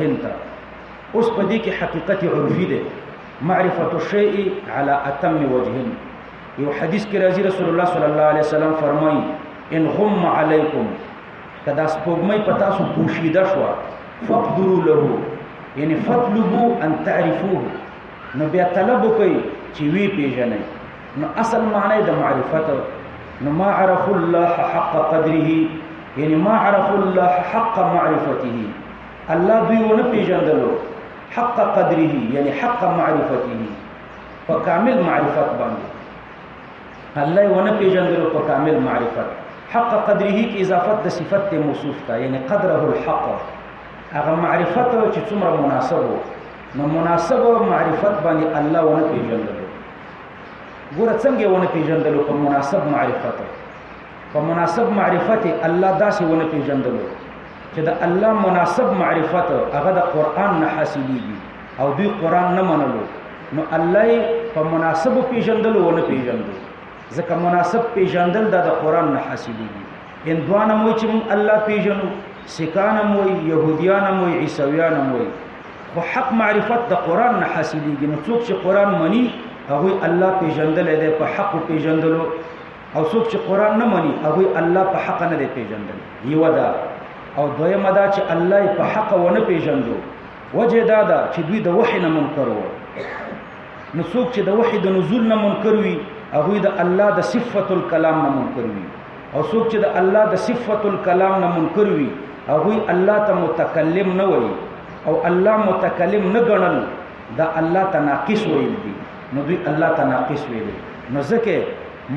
انت اوس په دې کې حقیقت عرفي ده معرفت الشيء على اتم وجه. یو حدیث کې راځي رسول الله صلی الله علیه وسلم فرمایي ان غم علیکم کدا سپوږمۍ په تاسو پوشیده شو فقدروا له یعنی فطلبوا ان تعرفوه نو بیا طلب کوي چې وی پیژنئ. نو اصل معنی د معرفت نو ما عرف الله حق قدره یعنی ما عرف الله حق معرفته الله دوی ونه پیژندلو حق قدره یعنی حق معرفته په کامل معرفت باندې الله ونه پیژندلو په کامل معرفت. حق قدره کی اضافت د صفت موصوف تا یعنی قدره الحق هغه معرفت چې څومره مناسب نو مناسب معرفت باندې الله ونه پیژندلو. ګوره څنګه ونه پیژندلو په مناسب معرفت په مناسب معرفت الله داسې ونه پیژندلو چې د الله مناسب معرفت هغه د قران نه حاصلېږي او دوی قران نه منلو نو الله په مناسب پیژندلو ونه پیژندلو ځکه مناسب پیژندل د قران نه حاصلېږي. هندوانه مو چې الله پیژنو سکانه مو يهوديانه مو عیسویانه مو خو حق معرفت د قران نه حاصلېږي. نو څوک چې قران مني هغه الله پیژندل دی په حق پیژندلو او څوک چې قران نه مني هغه الله په حق نه دی پیژندل. یو دا او دویمه دا چې الله په حق ونه پیژندو وجه دا ده چې دوی د وحی نه منکر وو. نو څوک چې د وحی د نزول نه منکر وي هغه د الله د صفت الکلام نه منکر وي او څوک چې د الله د صفت الکلام نه منکر وي هغه الله ته متکلم نه وي او الله متکلم نه ګڼل دا الله ته ناقص ویل دي. نو دوی الله ته ناقص ویل نو ځکه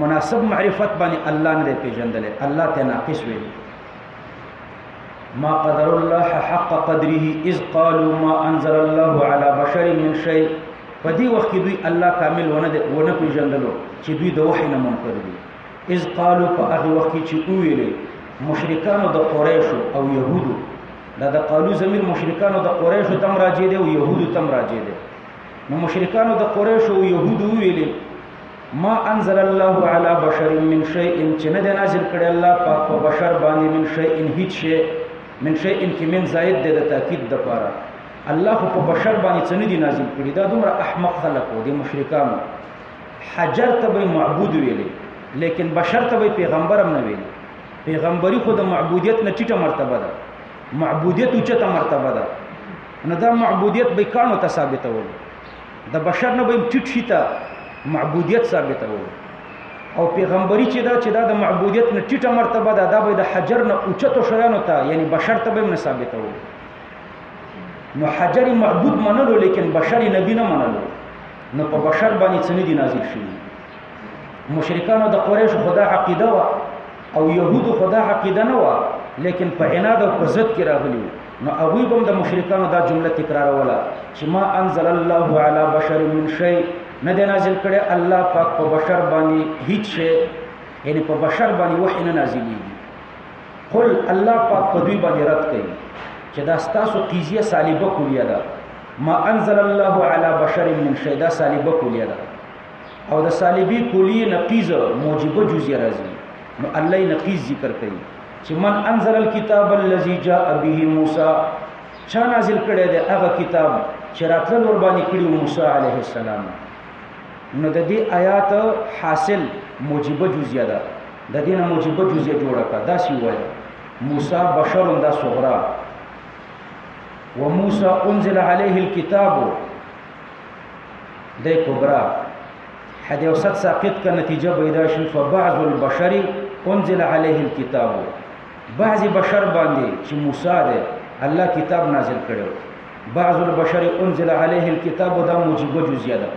مناسب معرفت باندې الله نه پیژندل الله ته ناقص ویل. ما قدر الله حق قدره اذ قالوا ما انزل الله على بشر من شيء. په دې وخت کې دوی الله کامل ونه پیژندلو چې دوی د وحی نه منکر دي. اذ قالوا په هغه وخت کې چې ویلې مشرکانو د قریش او يهودو دا قالو زمير مشرکانو د قریش تم راځي دي او يهودو تم راځي دي. نو مشرکانو د قریش او يهودو ویلې ما انزل الله على بشر من شيء چې نه نازل کړي الله پاک په بشر باندې من شيء هیڅ شي من شيء کې من زائد د تاکید د پاره الله په بشر باندې څه نه دي نازل کړي. دا دومره احمق خلق وو دي مشرکانو. حجر ته به معبود ویلي لیکن بشر ته به پیغمبر هم نه ویلي. پیغمبري خو د معبودیت نه ټیټه مرتبه ده معبودیت اوچته مرتبه ده. نو دا معبودیت به کانو ته ثابتول د بشر نه به ټیټ شي ته معبودیت ثابتول او پیغمبري چې دا د معبودیت نه ټیټه مرتبه ده دا به د حجر نه اوچته شیانو ته یعنی بشر ته به نه ثابتول. نو حجر معبود منلو لیکن بشر نبی نه منلو نو په بشر باندې څه نه دي نازل شي. مشرکانو د قریش خدا عقیده وا او يهودو خدا عقیده نه وا لیکن په عناد او په ضد کې راغلي. نو هغه هم د مشرکانو دا جمله تکراروله چې ما انزل الله على بشر من شيء نه دی نازل کړي الله پاک په بشر باندې هیڅ شی یعنی په بشر باندې وحی نه نازلېږي. قل الله پاک په دوی باندې رد کوي چې دا ستاسو قضیه صلیبه کلیه ده. ما انزل الله على بشر من شيء دا صلیبه کلیه ده او د صلیبی کلیه نقیض موجبه جزئیه راځي. نو الله نقیض ذکر کوي چې من انزل الكتاب الذي جاء به موسی چا نازل کړي دی هغه کتاب چې راتلل ور باندې کړي موسی عليه السلام. نو د دې آیات حاصل موجبه جزئیه ده د دې نه موجبه جزئیه جوړه کړه دا سی وایي موسی بشر دا صغرا وموسى انزل عليه الكتاب د کبرى حد اوسط ساقط کا نتیجه پیدا شي. فبعض البشر انزل عليه الكتاب بعض بشر باندې چې موسی ده الله کتاب نازل کړو. بعض البشر انزل عليه الكتاب دا موجبه جزئیه ده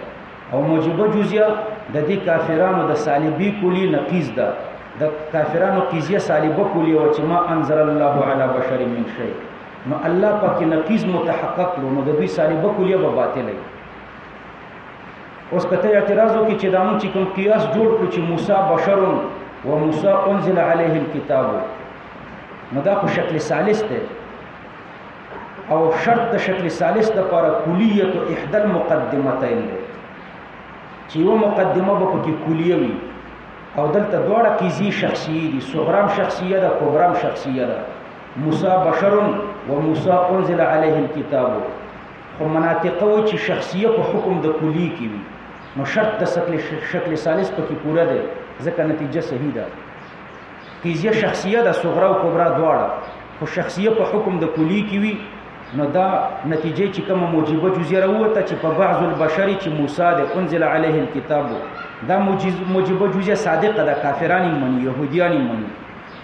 او موجبه جزئیه د دې کافرانو د صلیبی کلی نقیض ده. د کافرانو قضیه صلیبه کلی او چې ما انزل الله على بشر من شيء نو الله پاک نقیض متحقق لو نو د دې صلیبه کلیه به باطل وي. اوس کته اعتراض وکړي چې دامو چې کوم قیاس جوړ کړي چې موسی بشر و موسی انزل عليه الكتاب نو دا خو شکل ثالث ده او شرط د شکل ثالث د لپاره کلیه احدى المقدمتين ده چې یو مقدمه به پکې کلیه وي او دلته دواړه قضیې شخصي دي. صغرام شخصیه ده کبرام شخصیه ده. موسی بشر وموسی انزل علیه الكتاب خو مناطقه وي چې شخصیه په حکم د کلی کې وي نو شرط د شکل ثالث پکې پوره دی ځکه نتیجه صحیح ده قضیه شخصیه د صغرا او کبرا دواړه خو شخصیه په حکم د کلی کې وي نو دا نتیجه چې کومه موجبه جزیه راوته چې په بعض البشر چې موسی د انزل علیه الكتاب دا موجبه جزیه صادقه ده کافرانی مني يهوديانی مني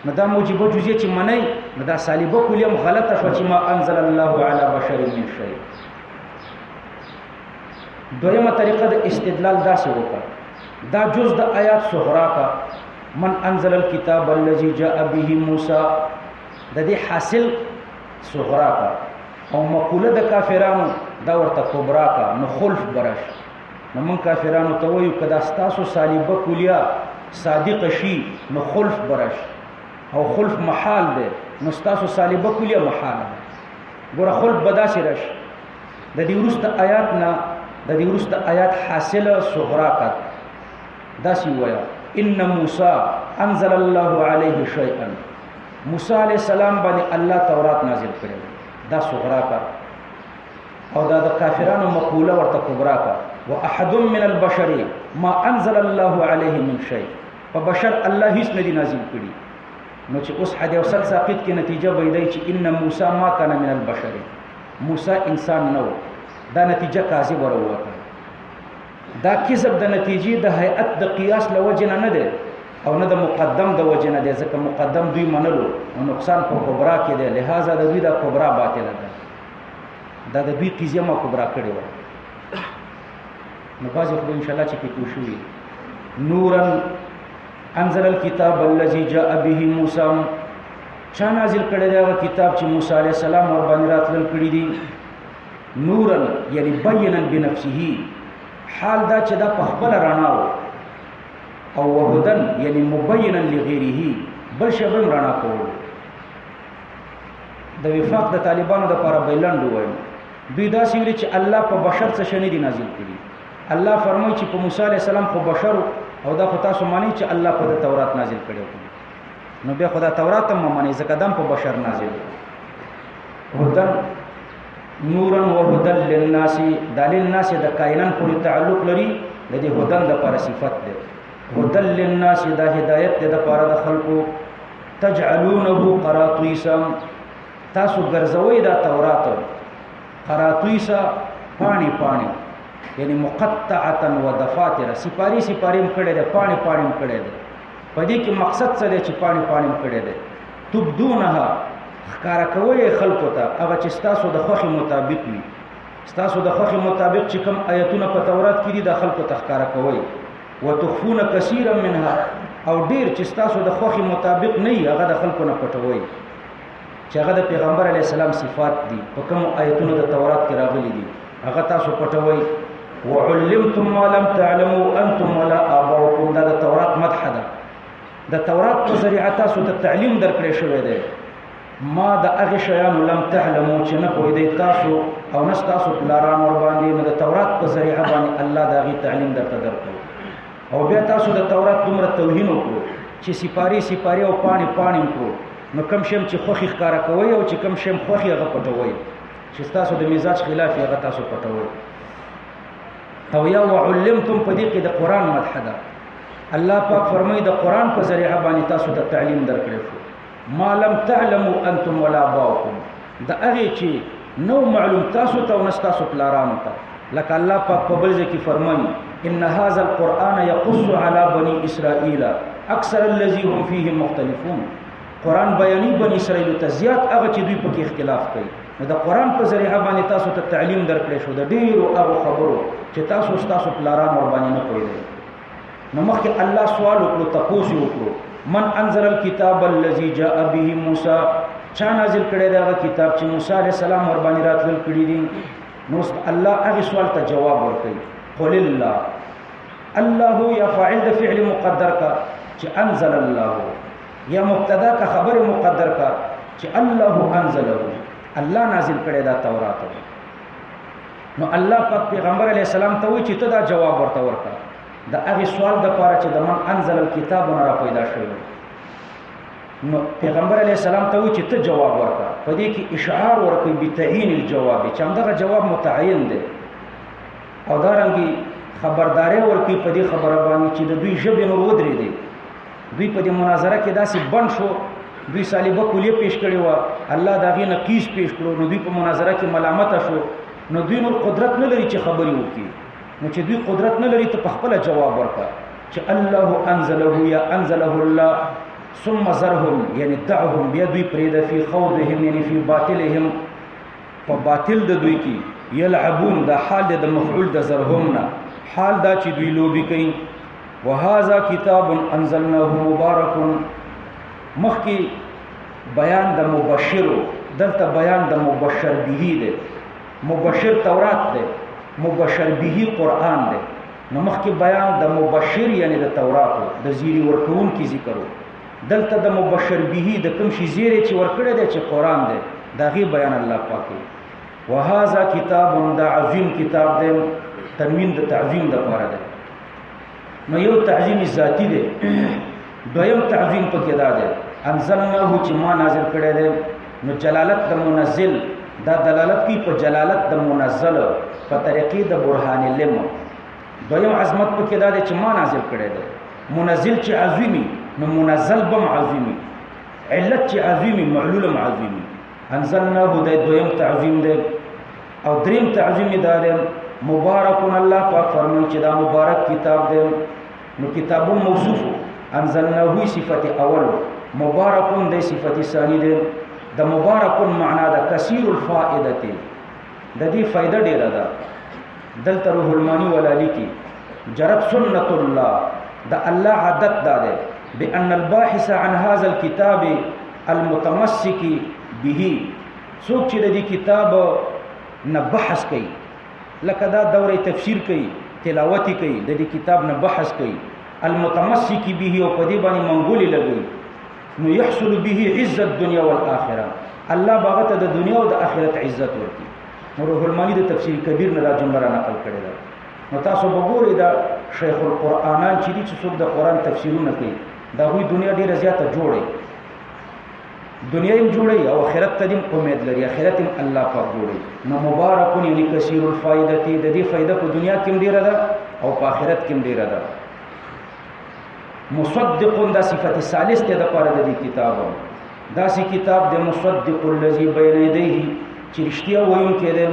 نو دا موجبه جزیه چې مني نو دا صلیبه کلیم غلطه شو چې ما انزل الله علی بشر من شیء دویمه طریقه د استدلال داسې وکړه دا جز د آیات صغرا کا من انزل الكتاب الذي جاء به موسی د دې حاصل صغرا کا او مقوله د کافرانو دا ورته کبرا کا نو خلف برش نو من کافرانو ته وایو کدا ستاسو صلیبه کلیه صادق شي نو خلف برش او خلف محال ده نو ستاسو صلیبه کلیه محال ده ګوره خلف بداسې رش د دې ورسته آیات نه د دې ورسته آیات حاصله صغرا کا داسې وایا ان موسی انزل الله علیه شیئا موسی علیہ السلام باندې الله تورات نازل کړی دا صغرا کا او دا د کافرانو مقوله ورته کبرا کا واحد من البشر ما انزل الله عليه من شيء په بشر الله هیڅ نه دی نازل کړي نو چې اوس حدیث وصل ساقط کې نتیجه ویدای چې ان موسی ما کان من البشر موسی انسان نو دا نتیجه کاذب وروته دا کذب د نتیجې د هيئت د قیاس لوجنه نه ده او نه د مقدم د وجنه ده ځکه مقدم دوی منلو او نقصان په کبرا کې ده لہذا د دوی د کبرا باطل ده دا د دوی قضیه ما کبرا کړی و نو باز خو ان شاء الله چې کې شوی نورن انزل الكتاب الذي جاء به موسی چا نازل کړی دا کتاب چې موسی عليه السلام ور باندې راتلل کړی دي نورن یعنی بینا بنفسه حال دا چې دا په خپل رڼا او وهدن یعنی مبینا لغیره بل شی هم رڼا کول د وفاق د طالبانو د لپاره بیلند وایي دوی دا سویل چې الله په بشر څه شنه دي نازل کړي الله فرمایي چې په موسی علی السلام خو بشر او دا خو تاسو مانی چې الله په تورات نازل کړي نو بیا خدا تورات هم مانی ځکه دم په بشر نازل هدن نورن و هدن للناس دلیل الناس د کائنات پورې تعلق لري د دې هدن د پر صفت ده هدن للناس د هدایت د پر د خلقو تجعلونه قراطیسا تاسو ګرځوي دا تورات قراطیسا پانی پانی یعنی مقطعه و دفاتر سپاری سپاریم کړي ده پانی پانی کړي ده په دې کې مقصد څه دی چې پانی پانی کړي ده تبدونها ښکارا کوي خلکو ته هغه چې ستاسو د خوښي مطابق وي ستاسو د خوښي مطابق چې کوم آیتونه په تورات کې دي د خلکو ته ښکارا کوي وتخفون كثيرا منها او ډیر چې ستاسو د خوښي مطابق نه وي هغه د خلکو نه پټوي چې هغه د پیغمبر علی السلام صفات دي په کوم آیتونو د تورات کې راغلي دي هغه تاسو پټوي وعلمتم ما لم تعلموا انتم ولا اباؤكم دا د تورات مدح ده د تورات په ذریعه تاسو ته تعلیم درکړی شوی دی ما د هغه شیانو لم تعلموا چې نه پوهیدئ تاسو او نه ستاسو پلاران ور باندې نو د تورات په ذریعه باندې الله د هغې تعلیم درته درکړو او بیا تاسو د تورات دومره توهین وکړو چې سپاری سپاری او پاڼې پاڼې وکړو نو کم شیم چې خوښي ښکاره کوئ او چې کم شیم خوښي هغه پټوئ چې ستاسو د مزاج خلاف هغه تاسو پټوئ او یا وعلمتم په دې کې د قرآن مدح ده الله پاک فرمایي د قرآن په ذریعه باندې تاسو ته تعلیم درکړی شو ما لم تعلموا انتم ولا اباؤكم دا هغه چې نو معلوم تاسو ته او نستاسو پلارانو ته لکه الله پاک په بل ځای کې فرمایي ان هذا القرآن يقص على بني اسرائيل اکثر الذي هم فيه مختلفون قرآن بیانی بني اسرائیل ته زیات هغه چې دوی پکې اختلاف کوي نو د قرآن په ذریعه باندې تاسو ته تعلیم درکړی شو د ډیرو هغو خبرو چې تاسو ستاسو پلاران ور باندې نه پوهېدئ نو مخکې الله سوال وکړو تپوس یې وکړو من انزل الكتاب الذي جاء به موسی چا نازل کړی دی هغه کتاب چې موسی علیه السلام ور باندې راتلل کړي دي نو الله هغې سوال ته جواب ورکوي قل الله الله یا فاعل د فعل مقدر کا چې انزل الله یا مبتدا کا خبر مقدر کا چې الله انزله الله نازل کړی دا تورات نو الله پاک پیغمبر علیه السلام ته وایي چې ته دا جواب ورته ورکړه د هغې سوال دپاره چې د من انزل الکتاب نه را پیدا شوی نو پیغمبر علیه السلام ته وایي چې ته جواب ورکړه. په دې کې اشعار ورکوي بتعیین الجواب چې همدغه جواب متعین دی او دارنګې خبرداری ورکوي په دې خبره باندې چې د دوی ژبې نور ودرېدې. دوی په دې مناظره کې داسې بند شو، دوی صالبه کلیه پیش کړې وه، الله د هغې نقیص پیش کړو، نو دوی په مناظره کې ملامته شو. نو دوی نور قدرت نه لري چې خبرې وکړي. نو چې دوی قدرت نه لري ته په خپله جواب ورکړه چې الله انزله یا انزله الله ثم زرهم یعنی دعهم، بیا دوی پرېږده فی خوضهم یعنی فی باطلهم، په باطل د دوی کې یلعبون، دا حال د مفعول د زرهم نه، حال دا چې دوی لوبې کوي. وهذا کتاب انزلناه مبارک، مخکې بیان د مبشرو، دلته بیان د مبشر به دی. مبشر تورات دی، مبشر به قرآن دی. نو مخکې بیان د مبشر یعنی د توراتو د زیری ورکوونکي ذکر و، دلته د مبشر به د کوم شي زیری چې ورکړی دی چې قرآن دی د هغې بیان الله پاک کوي. وهذا کتاب، دا عظیم کتاب دی، تنوین د تعظیم دپاره دی. نو یو تعظیم ذاتی دی، دویم تعظیم پکې دا دی انزلناه چې ما نازل کړی دی. نو جلالت د منزل دا دلالت کوي په جلالت د منزل په طریقې د برهان علم. دویم عظمت پکې دا دی چې ما نازل کړی دی. منزل چې عظیمي نو منزل بم عظیمي، علت چې عظیمي معلولم عظیمي. انزلناه د دویم تعظیم دی. او دریم تعظیم دا دی مبارکون، الله پاک فرمایي چې دا مبارک کتاب دی. نو کتابون موصوف، انزلناه صفت اول، مبارکون دی صفت ثانی دی. د مبارکون معنا د کثیر الفائدة، د دې فائدہ ډیره ده. دلته روح المانی ولا لیکي جرت سنت الله، د الله عادت دا ده بان الباحث عن هذا الكتاب المتمسك به، څوک چې د دې کتاب نه بحث کوي، لکه دا دوره تفسیر کوي، تلاوت کوي، د دې کتاب نه بحث کوي، المتمسك به او په دې باندې منګولې لګوي، نو يحصل به عزت الدنيا والآخرة، الله باغ ته د دنیا او د آخرت عزت ورکړي. نو روح المانی د تفسیر کبیر نه دا جمله را نقل کړې ده. نو تاسو وګورئ دا شیخ القرآنان چې دي چې څوک د قرآن تفسیرونه کوي، دا هغوی دنیا ډېره زیاته جوړي، دنیا هم جوړي او آخرت ته هم امید لري، آخرت هم الله پاک جوړي. نو مبارکون یعنی کثیر الفائدة، د دې فائدہ په دنیا کې هم ډېره ده او په آخرت کې هم ډېره ده. مصدق دا صفت ثالث ته د پاره د دې کتاب، دا سی کتاب د مصدق الذي بین یدیه چې رښتیا وایونکی دی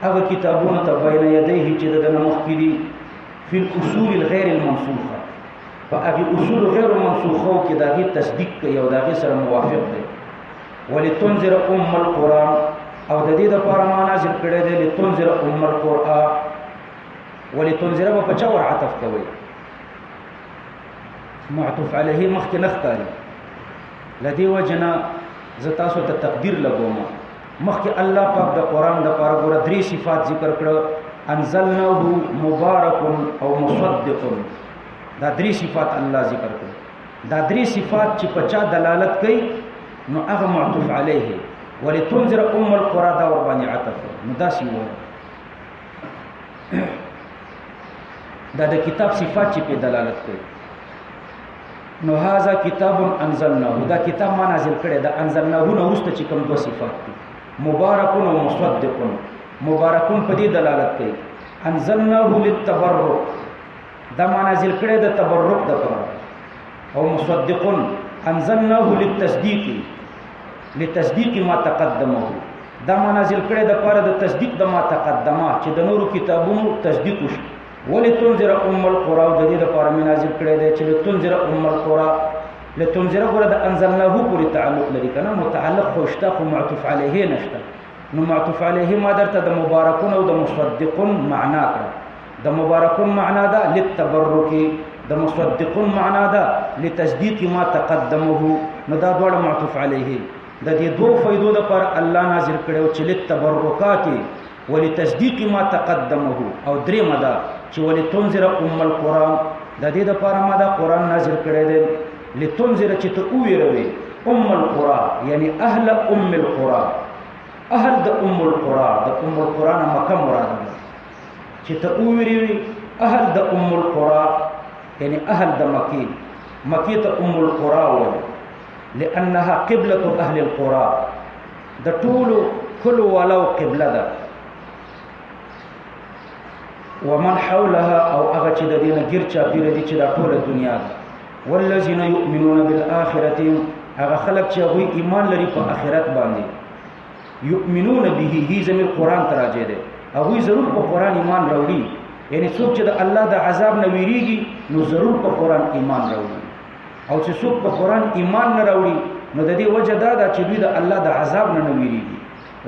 هغه کتابونه ته بین یدیه چې د نه مخکې دي فی الاصول الغیر المنسوخه، په هغې اصول غیر منسوخو کې د هغې تصدیق کوي او د هغې سره موافق دی. ولتنذر ام القرآن، او د دې دپاره ما نازل کړی دی لتنذر ام القرآن. ولتنذر به په چا ور عطف کوئ؟ معطوف علیه مخکې نه ښکاري، له دې وجې نه زه تاسو ته تقدیر لګوم. مخکې الله پاک د قرآن دپاره ګوره درې صفات ذکر کړه، انزلناه مبارک او مصدق، دا درې صفات الله ذکر کړه. دا درې صفات چې په چا دلالت کوي نو هغه معطوف علیه. ولتنذر ام القرى دا ور باندې عطف، نو داسې ووایه دا د کتاب صفات چې په دلالت کوي. نو هاذا کتاب انزلناه، دا کتاب ما نازل کړی، دا انزلناه نه وروسته چې کوم دوه صفات دي مبارکون او مصدقون. مبارکون په دې دلالت کوي انزلناه للتبرک، دا ما نازل کړی د تبرک دپاره، او مصدقون انزلناه للتصدیق، لتصدیق ما تقدمه، دا ما نازل کړی دپاره د تصدیق د ما تقدمه چې د نورو کتابونو تصدیق وشي. ولتنذر ام القرى، د دې دپاره مې نازل کړی دی چې لتنذر ام القرى. لتنذر ګوره د انزلناه پورې تعلق لري که نه، متعلق خو شته خو معطوف علیه نشته. نو معطوف علیه ما درته د مبارکون او د مصدقون معنا کړه. د مبارکون معنا ده للتبرک، د مصدقون معنا ده لتصدیق ما تقدمه، نو دا دواړه معطوف علیه. د دې دوه فایدو دپاره الله نازل کړی چې للتبرکات ولتصدیق ما تقدمه، او درېمه ده چې ولتنذر ام القرآن، د دې دپاره ما دا قرآن نازل کړی دی لتنذر چې ته وویروې ام القرى یعنی اهل ام القرى، اهل د ام القرى، د ام القرى نه مکه مراد ده، چې ته وویروې اهل د ام القرى یعنی اهل د مکې، مکې ته ام القرى وایي. لانها قبلة اهل القرى د ټولو کلو ولو قبله ده ومن حولها او هغه چې د دینه ګیر چاپیره دي چې دا ټوله دنیا ده والذین یؤمنون بالآخرة هغه خلق چې هغوی ایمان لري په آخرت باندې یؤمنون به هی زمیر قرآن ته راجع دی هغوی ضرور په قرآن ایمان راوړي یعنی څوک چې د الله د عذاب نه ویریږي نو ضرور په قرآن ایمان راوړي او چې څوک په قرآن ایمان نه راوړي نو د دې وجه دا ده چې دوی د الله د عذاب نه ویریږي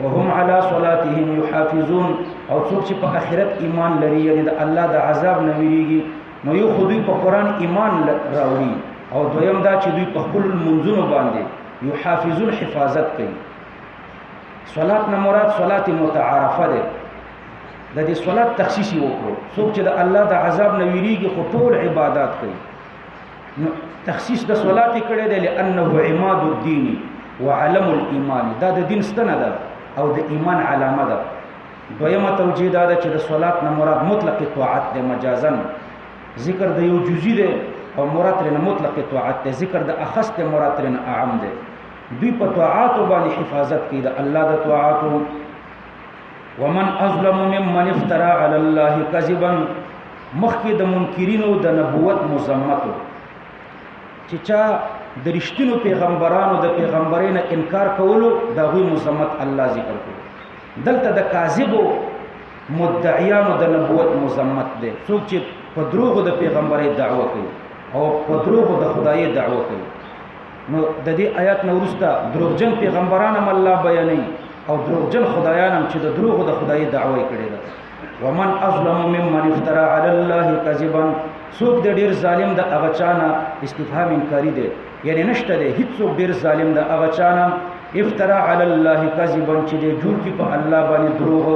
وهم على صلاتهم يحافظون او څوک چې په آخرت ایمان لري یعنی د الله د عذاب نه ویریږي نو یو خو دوی په قرآن ایمان راوړي او دویم دا چې دوی په خپل منځونو باندې یحافظون حفاظت کوي صلات نه مراد صلات متعارفه ده د دې صلات تخصیص وکړو څوک چې د الله د عذاب نه ویریږي خو ټول عبادت کوي نو تخصیص د صلات کړي دی لانه عماد الدین وعلم الايمان دا د دین ستنه ده او د ایمان علامه ده دویمه توجیه دا ده چې د صلات نه مراد مطلق طاعت ده مجازا ذکر د یو جزئی ده او مراد لري مطلق طاعت ده ذکر د اخص ده مراد لري اعم ده دوی په طاعات باندې حفاظت کوي د الله د طاعات ومن اظلم ممن افترى على الله كذبا مخکې د منکرینو د نبوت مذمت چې چا د رښتینو پیغمبرانو د پیغمبرینو انکار کولو دا غوی مذمت الله ذکر کوي دلته د کاذبو مدعیانو د نبوت مذمت دی څوک چې په دروغو د پیغمبري دعوه کوي او په دروغو د خدای دعوه کوي نو د دې آیات نو ورسته دروغجن پیغمبران هم الله بیانوي او دروغجن خدایان هم چې د دروغو د خدای دعوه کړي ده ومن اظلم ممن افترى على الله كذبا څوک د ډیر ظالم د هغه چانه استفهام انکاری دی یعنی نشته دی هیڅ څوک ډیر ظالم د هغه چانه افترى على الله كذبا چې د جوړ کی په الله باندې دروغ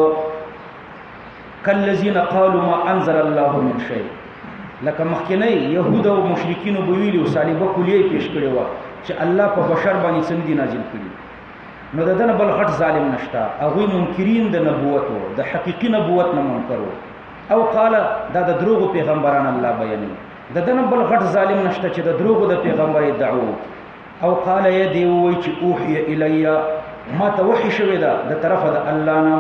کلذین قالوا ما انزل الله من شيء لکه مخکنی يهود او مشرکین بو ویلو صلیبه کلیه پیش کړي و چې الله په بشر باندې څنګه نازل کړي نو دنه بل غټ ظالم نشتا هغه منکرین د نبوت او د حقيقي نبوت نه منکر او قال دا د دروغ پیغمبران الله بیانوي دنه بل غټ ظالم نشتا چې د دروغ د پیغمبري دعوه او قال يدي وي چې اوحي الیا ما ته وحي شوی دا د طرفه د الله نه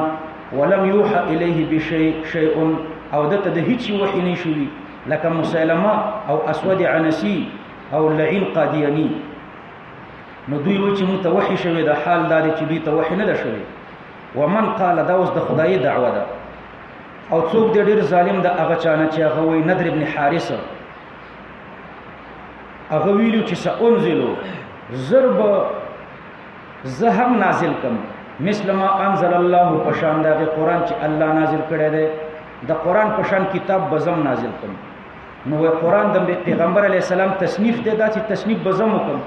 ولم يوحى اليه بشيء او دته د هیڅ وحي نه شوی لکه مسلمه او اسود عنسی او لعين قادیانی نو دوی و چې متوحی شوی د حال دار چې دوی توحی نه ده شوی ومن قال دا اوس د خدای دعوه ده او څوک د ډیر ظالم د هغه چانه چې هغه وی نذر ابن حارثه هغه ویلو چې سأنزلو ضرب زهم نازل کم مثل ما انزل الله پشان د قرآن چې الله نازل کړی دی د قرآن پشان کتاب بزم نازل کم نو قرآن د پیغمبر علی السلام تصنیف دی دا چې تصنیف بزم وکم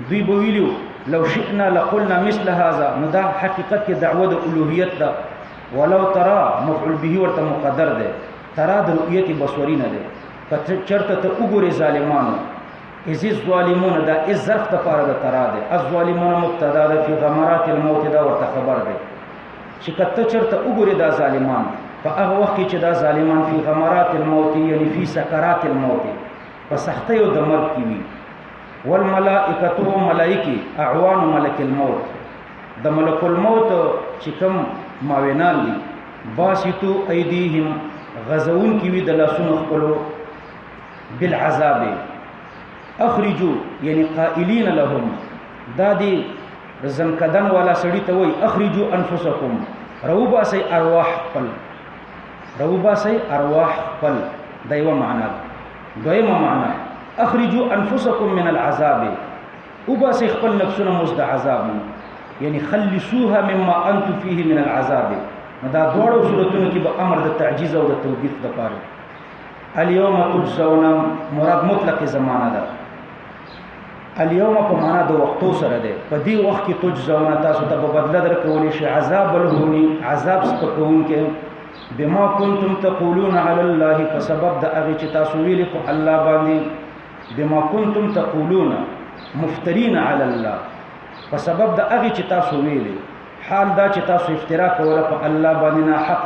دوی بویلو لو شئنا لقلنا مثل هذا نو دا حقیقت کې دعوه د الوهیت ده ولو ترى مفعول به ورته مقدر ده ترى د رؤیت بصری نه ده کته چرته ته وګوري ظالمانو از الظالمون دا از ظرف د پاره د ترى ده الظالمون مبتدا ده فی غمرات الموت دا ورته خبر ده چې کته چرته وګوري دا ظالمان په هغه وخت کې چې دا ظالمان فی غمرات الموت یعنی فی سکرات الموت په سختۍ او د مرګ کې وي والملائکه ملائکه اعوان ملک الموت د ملک الموت چې کوم ماوینان دي باسطو ایدیهم غزون کی وی د لاسونو خپلو بالعذاب اخرجوا یعنی قائلین لهم دادی زنکدن والا سړی ته وای اخرجوا انفسکم روبا سی ارواح خپل روبا سی ارواح خپل دایو معنا دویمه معنا اخرجوا انفسکم من العذاب وبا سی خپل نفسونه مزد عذاب یعنی خلصوها مما انتم فيه من العذاب دا دوړو صورتونو کې به امر د تعجیز او د توبیخ د پاره اليوم تجزون مراد مطلق زمانہ ده اليوم په معنا د وختو سره ده په دې وخت کې تجزون تاسو ته په بدله درکول شي عذاب الهونی عذاب سپکون کې بما كنتم تقولون على الله فسبب د هغه چې تاسو ویلي په الله باندې بما كنتم تقولون مفترین علی الله په سبب د هغه چې تاسو ویلي حال دا چې تاسو افترا کوله په الله باندې نه حق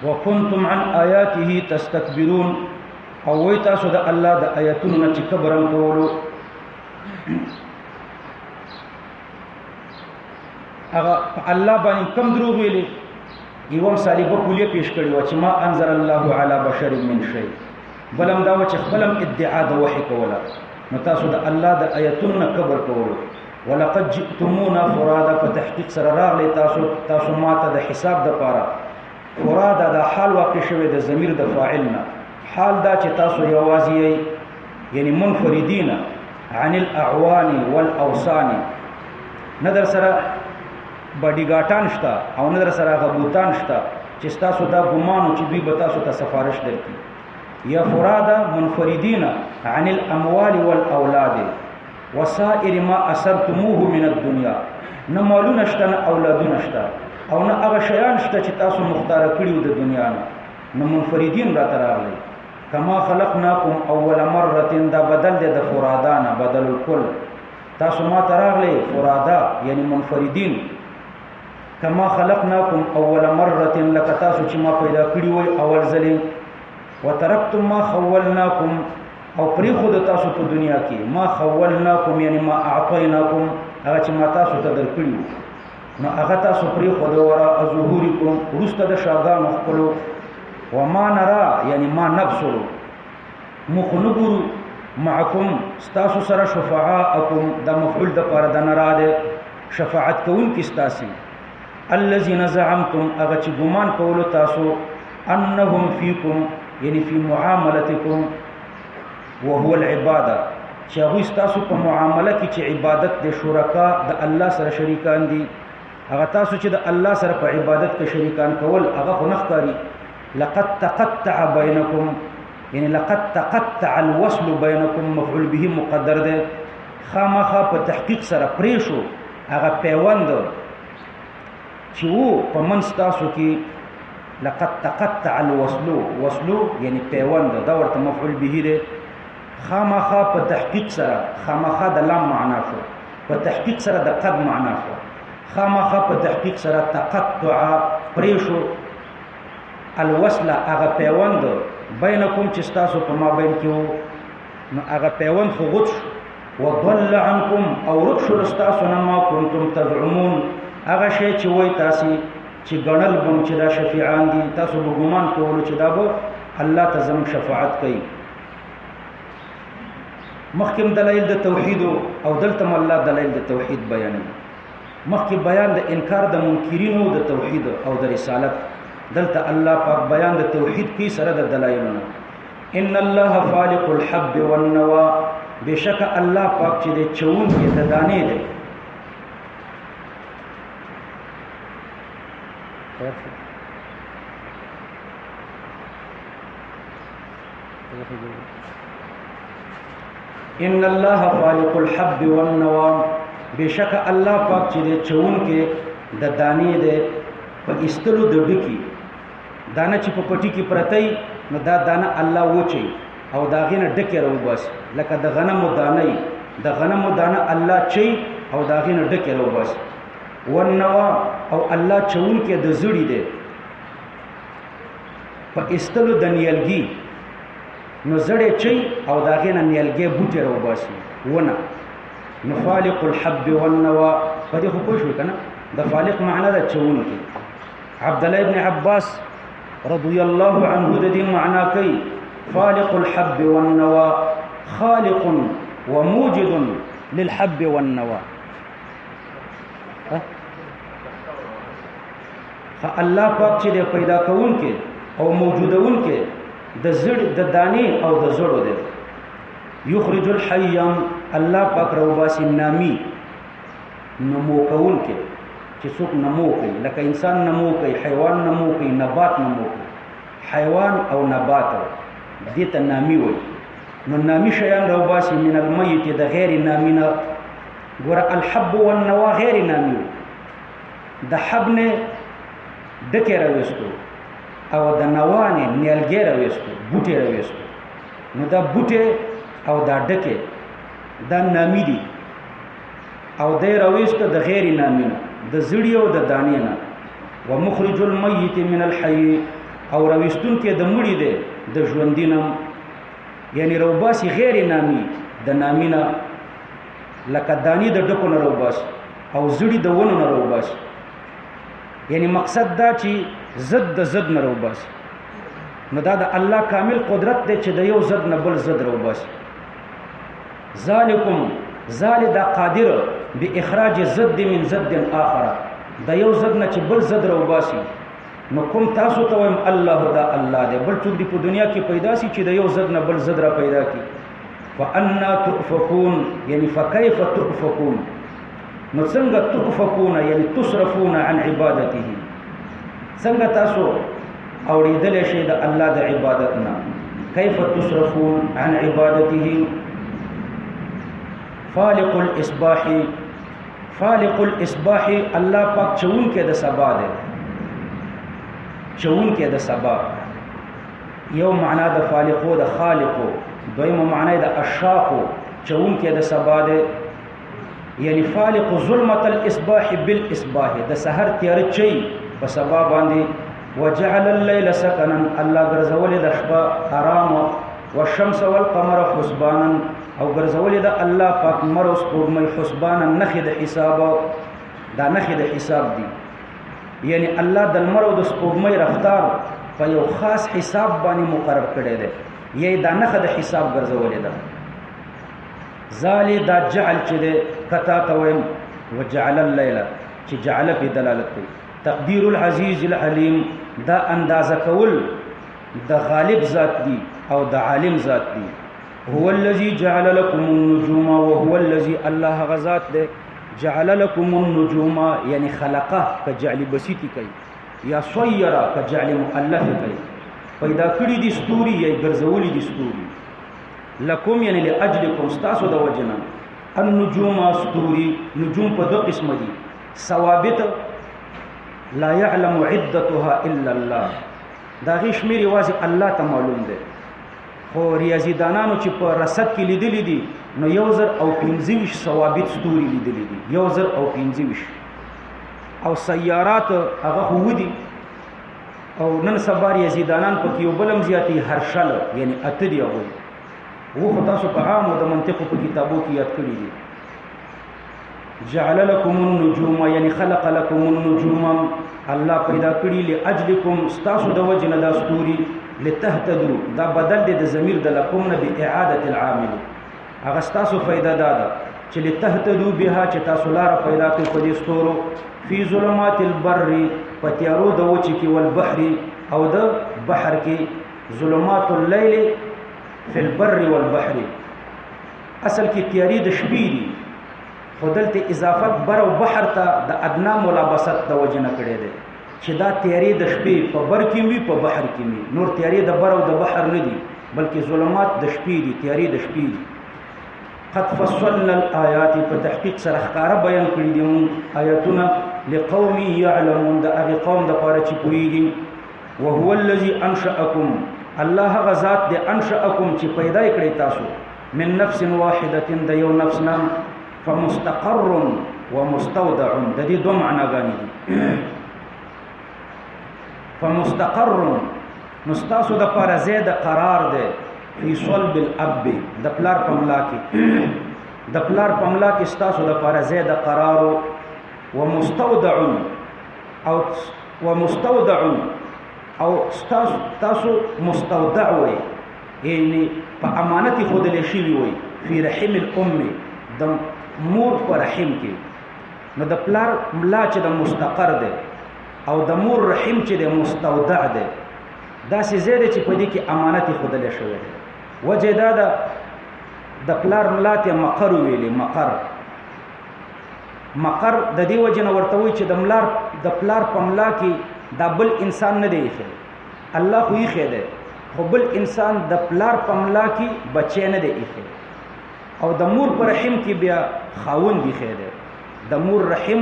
وکنتم عن آیاته تستكبرون او وی تاسو د الله د آیاتونو نه چې کبرن کولو هغه الله باندې کم دروغ ویلي یوم صلیبه کلیه پیش کړی و چې ما انزل الله علی بشر من شیء بلم دا و چې خپلم ادعا د وحی کوله نو تاسو د الله د آیتونو کبر کولو ولقد جئتمونا فرادا فتحقیق سره راغلی تاسو ماته د حساب د پاره فرادا د حال واقع شوی د ضمیر د فاعلنا حال دا چې تاسو یوازې یعنی منفردین عن الاعوان والاوصان ندر سره باډیګاټان شته او ندر سره غبوتان شته چې تاسو دا ګمانو چې دوی به تاسو ته سفارش درکړي یا فرادا منفردین عن الاموال والاولاد وسائر ما اثرتموه من الدنيا نه مالونه شته نه اولادونه شته او نه هغه شیان شته چې تاسو مختار کړیو د دنیا نه منفردین را تراغلي کما خلقناکم اول مره دا بدل د فرادانه بدل الکل تاسو ما تراغلي فرادا یعنی منفردین کما خلقناکم اول مره لک تاسو چې ما پیدا کړی وای اول ځلې وترکتم ما خولناکم او پری خود تاسو په دنیا کې ما خولناکم یعنی ما اعطیناکم هغه چې ما تاسو ته درکړو نو هغه تاسو پری خود ورا ظهورکم ورسته د شاګانو خپلو وما نرى یعنی ما نبصر مخنبر معكم استاسو سره شفاعاءکم د مفعول د پر د نراده شفاعت کوون کی استاسی الذين زعمتم اغه چې ګمان کول تاسو انهم فيكم یعنی فی معاملتکم وهو العباده چې هغه تاسو په معامله کې چې عبادت د شرکا د الله سره شریکان دي هغه تاسو چې د الله سره په عبادت کې شریکان کول هغه خو نختاري لقد تقطع بينكم یعنی لقد تقطع الوصل بينكم مفعول به مقدر ده خامخا په تحقیق سره پریشو هغه پیوند چې وو په منځ تاسو کې لقد تقطع الوصل وصل یعنی پیوند دا ورته مفعول به ده خامخا په تحقیق سره خامخا د لام معنا شو په تحقیق سره د قد معنا شو خامخا په تحقیق سره تقطع پریشو الوصل هغه پیوند بینکم چې تاسو په مابین کې وو نو هغه پیوند خو غوت وضل عنكم او رخص تاسو نه ما کنتم تزعمون هغه شی چې وای تاسو چې ګڼل بم چې دا شفیعان دي تاسو به ګمان کولو چې دا به الله ته زموږ شفاعت کوي مخکم دلایل د توحید او دلته الله دلایل د توحید بیانوي مخکې بیان د انکار د منکرینو د توحید او د رسالت دلته الله پاک بیان د توحید کی سره د دلایلونه ان الله فالق الحب والنوى بشک الله پاک چې د چون کې د دانې دی ان الله فالق الحب والنوى بشک الله پاک چې د چون کې د دانې دی په استلو د ډکی دانه چې په پټي کې پرتای نو دا دانه الله وچي او دا غینه ډکه راو بس لکه د غنمو دانه الله چي او دا غینه ډکه راو بس ونوا او الله چون کې د زړی دی په استلو د نیلګي نو زړې چي او دا غینه نیلګي بوټي راو بس ونه نو خالق الحب والنوى په دې خو پوه شو کنه د خالق معنا د چون کې عبد الله ابن عباس رضي الله عنه د دې معنا کوي خالق الحب والنوى خالق وموجد للحب والنوى الله پاک چې پیدا کون کې او موجودون کې د زړ د دانې او د زړو دی یخرج الحي الله پاک روباسي نامي نمو کون کې چې څوک نمو کوي لکه انسان نمو کوي حیوان نمو کوي نبات نمو کوي حیوان او نبات دې ته نامي وایي نو نامي شیان روباسي من المیت د غیر نامي نه ګوره الحب والنوى غیر نامي د حب نه ډکه راوستو او د نوانه نیلګي راوستو بوټي راوستو نو دا بوټي او دا ډکه دا نامي دي او د راوستو د غیر نامي نه د زړی او د دانې نه ومخرج المیت من الحي او راوستون کې د مړی دی د ژوندینم یعنی روباسي غیر نامي د نامینه لکه دانی د ډکو نه راوباسي او زړی د ونو نه راوباسي. یعنی مقصد دا چې ضد د ضد نه راوباسي. نو دا د الله کامل قدرت دی چې د یو ضد نه بل ضد راوباسي. ذالکم ذال دا قادر باخراج ضد من ضد آخر، د یو ضد نه چې بل ضد راوباسي. نو کوم تاسو ته وایم الله دا الله دی، بل څوک دی په دنیا کې پیدا سي چې د یو ضد نه بل ضد را پیدا کی. فانا تؤفكون یعنی فكيف تؤفكون، نو څنګه تؤفكون یعنی تصرفون عن عبادته، څنګه تاسو اوریدل شي د الله د عبادت نه. كيف تصرفون عن عبادته. فالق الاصباح، فالق الاصباح الله پاک چون کې د سبا دی، چون کې د سبا. یو معنا د فالقو د خالقو، دویمه معنا د اشاقو چون کې د سبا دی. یعنی فالق ظلمت الاصباح بالاصباح، د سحر تیار چي په سبا باندې. وجعل الليل سكنا، الله ګرځولې د شپه آرام، والشمس والقمر حسبانا، او ګرځولې د الله پاک مر او سپوږمۍ حسبانا نخې د حساب، دا نخې د حساب دي. یعنی الله د لمر او د سپوږمۍ رفتار په یو خاص حساب باندې مقرر کړی دی، یې دا نخې د حساب ګرځولې ده. ذالی دا جعل چې دی کتا ته وایم وجعل الليل چې جعل په دلالت کوي. تقدیر العزیز العلیم دا اندازه کول د غالب ذات دی او د عالم ذات دی. هو الذي جعل لكم النجوم، وهو الذي الله غزات دی جعل لكم النجوم یعنی خلقه کجعل بسیطی کوي، یا صیره کجعل مؤلف کوي. پیدا کړی دي ستوري یا ګرځولي دي ستوري. لکم یعنی لاجلکم ستاسو د وجنا. النجوم ستوري، نجوم په دو قسم دي، ثوابت لا يعلم عدتها الا الله، دا غي شمیر واځي الله ته معلوم دی. خو ریاضیدانانو چې په رصد کې لیدلې دي نو 1025 ثوابت ستوري لیدلې دي، 1025. او سیارات هغه هو دي، او نن سبا ریاضیدانان په کې یو بلم زیاتی هرشل یعنی اتری هغه وو تاسو په عامو د منطق په کتابو کې یاد کړی دي. جعل لكم النجوم یعنی خلق لكم النجوم، الله پیدا کړی لاجلکم ستاسو د وجنه دا ستوري. لتهتدوا دا بدل دی د ضمیر د لکم نه باعاده العامل، هغه ستاسو فائدہ ده چې لتهتدوا بها چې تاسو لار پیدا کړئ په دې ستورو. فی ظلمات البر پتیارو د وچ کې والبحر او د بحر کې. ظلمات الليل فی البر والبحر، اصل کې تیاری د شپې دي، خودلته اضافت بر او بحر ته د ادنا ملابست د وجنه کړي دي چې دا تیاری د شپې په بر کې وي په بحر کې وي. نور تیاری د بر او د بحر نه دي بلکې ظلمات د شپې دي، تیاری د شپې دي. قد فصلنا الآيات په تحقیق سره ښکارا بیان کړی دي مون آیاتونه لقوم يعلمون، د هغه قوم د پاره چې پوهیږي. وهو الذي انشأكم، الله غزاد د انشأكم چې پیدا کړی تاسو من نفس واحده د یو نفس نه. فمستقر ومستودع، د دې دوه معناګانې دي. فمستقر نستاسو د پاره زید قرار ده فی صلب الاب، د پلار پملا کې، د پلار پملا کې ستاسو د پاره زید قرار. ومستودع او ومستودع او تاسو مستودع وي یعنی په امانت خود له شی وي. فی رحم الام، د مور پر رحم کې. نو د پلار ملا چې د مستقر ده او د مور رحم چې د مستودع ده، دا سي زیاده چې په دې کې امانت خود له شوی ده. وجه دا د پلار ملا ته مقر ویلې، مقر مقر د دې وجه نه ورته وي چې د پلار په ملا کې دا بل انسان نه دی ښه، الله خو یې ښه ده، خو بل انسان د پلار په ملا کې بچی نه دی ښه. او د مور پر رحم کې بیا خاوند دی ښه ده. د مور رحم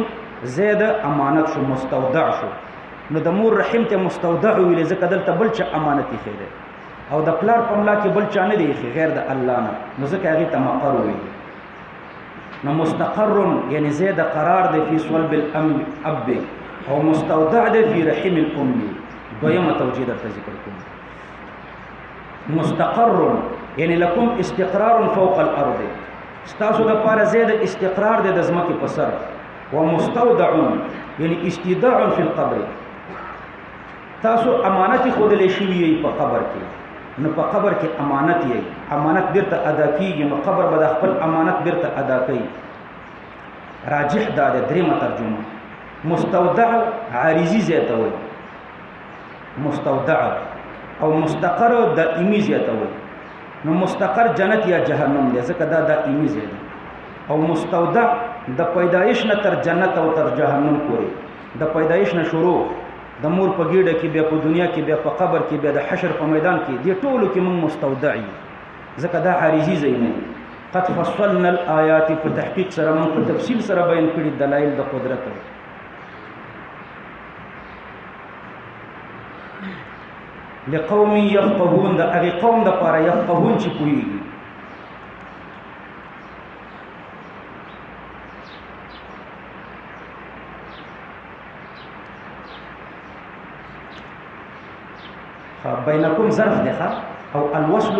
زیاده امانت شو، مستودع شو. نو د مور رحم ته مستودع ویل ځکه دلته بل چا امانت یې ښه ده، او د پلار په ملا کې بل چا نه دی ښه غیر د الله نه، نو ځکه هغه ته مقر وي. نو مستقر یعنی زید قرار دی فی صلب الاب، او مستودع دی فی رحم الام. دویمه توجیه درته ذکر کوم. مستقر یعنی لکم استقرار فوق الارض، ستاسو د پاره زید استقرار د ځمکې په سر ومستودع یعنی استوداع فی القبر تاسو امانت خودلې شوی په قبر کې نو په قبر کې امانت یې امانت بیرته ادا کیږي نو قبر به د خپل امانت بیرته ادا کوي راجح دا د دریمه ترجمه مستودع عارضی زیاته وي مستودع او مستقر دائمی زیاته وي نو مستقر جنت یا جهنم دی ځکه دا دائمی زیاته او مستودع د پیدایش نه تر جنت او تر جهنم پورې د پیدایش نه شروع د مور په ګیډه کې بیا په دنیا کې بیا په قبر کې بیا د حشر په میدان کې دې ټولو کې موږ مستودع یو ځکه دا عارضی ځای نه قد فصلنا الآیات په تحقیق سره موږ په تفصیل سره بیان کړي دلایل د قدرت لقوم يفقهون د هغه قوم د پاره يفقهون چې پوهیږي بينكم ظرف ده او الوصل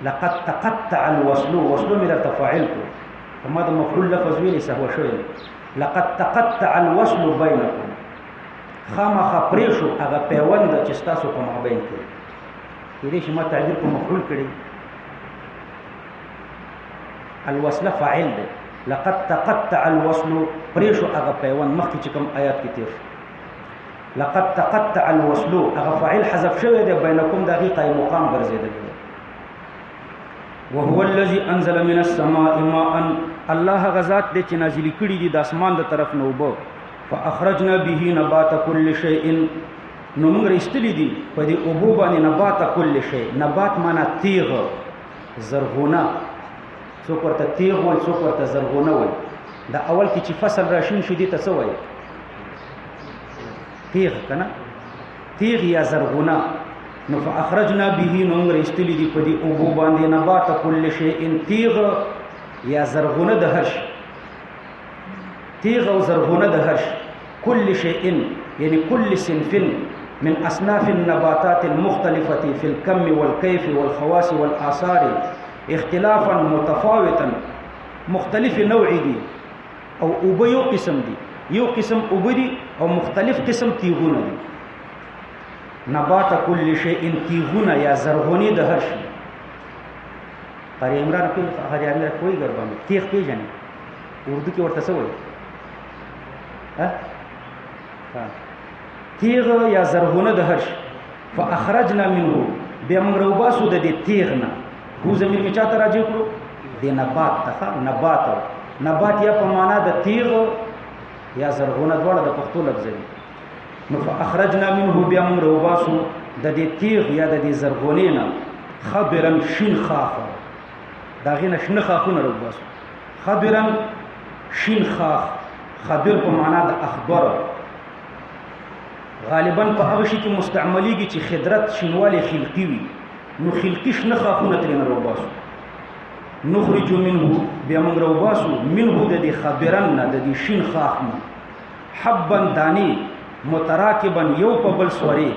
لقد تقطع الوصل وصل من تفاعلته فما ده مفعول لفظ ویلی سهو شوی لقد تقطع الوصل بينكم خامخ پریشو هغه پیوند چې تاسو په مابین کې دې چې ما تعبیر په مفعول کړی الوصل فاعل ده لقد تقطع الوصل پریشو هغه پیوند مخکې چې کوم آیات کې تیر لقد تقطع الوصل هغه فاعل حذف شوی دی بینکم دقیقه مقام ګرځیدل وهو الذي انزل من السماء ماء الله غزاد دې چې نازل کړي دي د اسمان د طرف نه وبو فاخرجنا به نبات كل شيء نو موږ رښتلی دي په دې اوبو باندې نبات كل شيء نبات معنا تیغ زرغونه څوک ورته تیغ وایي څوک ورته زرغونه وایي دا اول کې چې فصل راشین شي دي ته څه وایي تیغ کنه تیغ یا زرغونه نو فاخرجنا به نو موږ رښتلی دي په دې اوبو باندې نبات كل شيء تیغ یا زرغونه د هر شي تیغ او زرغونه د هر شي كل شيء يعني كل صنف من أصناف النباتات المختلفة في الكم والكيف والخواص والآثار اختلافا متفاوتا مختلف نوع دي او اوبه یو قسم دي یو قسم اوبه دي او مختلف قسم تیغونه دي نبات كل شيء تیغونه یا زرغونی د هر شي قاری عمران په هغه امر کوئی ګربان تیغ پیژنې اردو کې ورته څه وایي تیغ یا زرغونه د هر شي فاخرجنا منه بیا موږ روباسو د دې تیغ نه هو زمير می چاته راځي کړو د نبات ته نبات یا په معنا د تیغ یا زرغونه دواړه د پښتو لفظ دي نو فاخرجنا منه بیا موږ روباسو د دې تیغ یا د دې زرغونې نه خضرا شین خاخ دا غینه شنه خاخونه روباسو خضرا شین خاخ خضر په معنا د اخضر غالبا په هغه شي کې مستعمليږي چې خضرت شینواله خلقي وي نو خلقي شنه خاخونه ترې روباسو نخرج منه بیا موږ روباسو منه د دې خضرن د دې شین خاخ حبا دانی متراکبا یو په بل سوري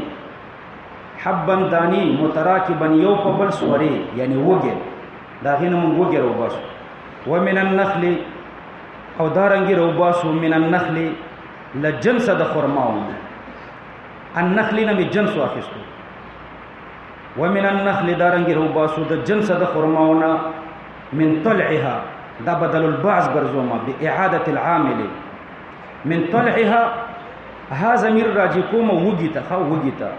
حبا دانی متراکبا یو په بل سوري یعنی وګه دا غینه موږ وګه روباسو ومن النخل او دارنګي روباسو من النخل لجنس د خرماو النخل نه جنس واخستو ومن النخل دارنګي روباسو د جنس د خرماونا من طلعها دا بدل البعض برزوما باعاده العامل من طلعها هذا مر راجكوم وجيتا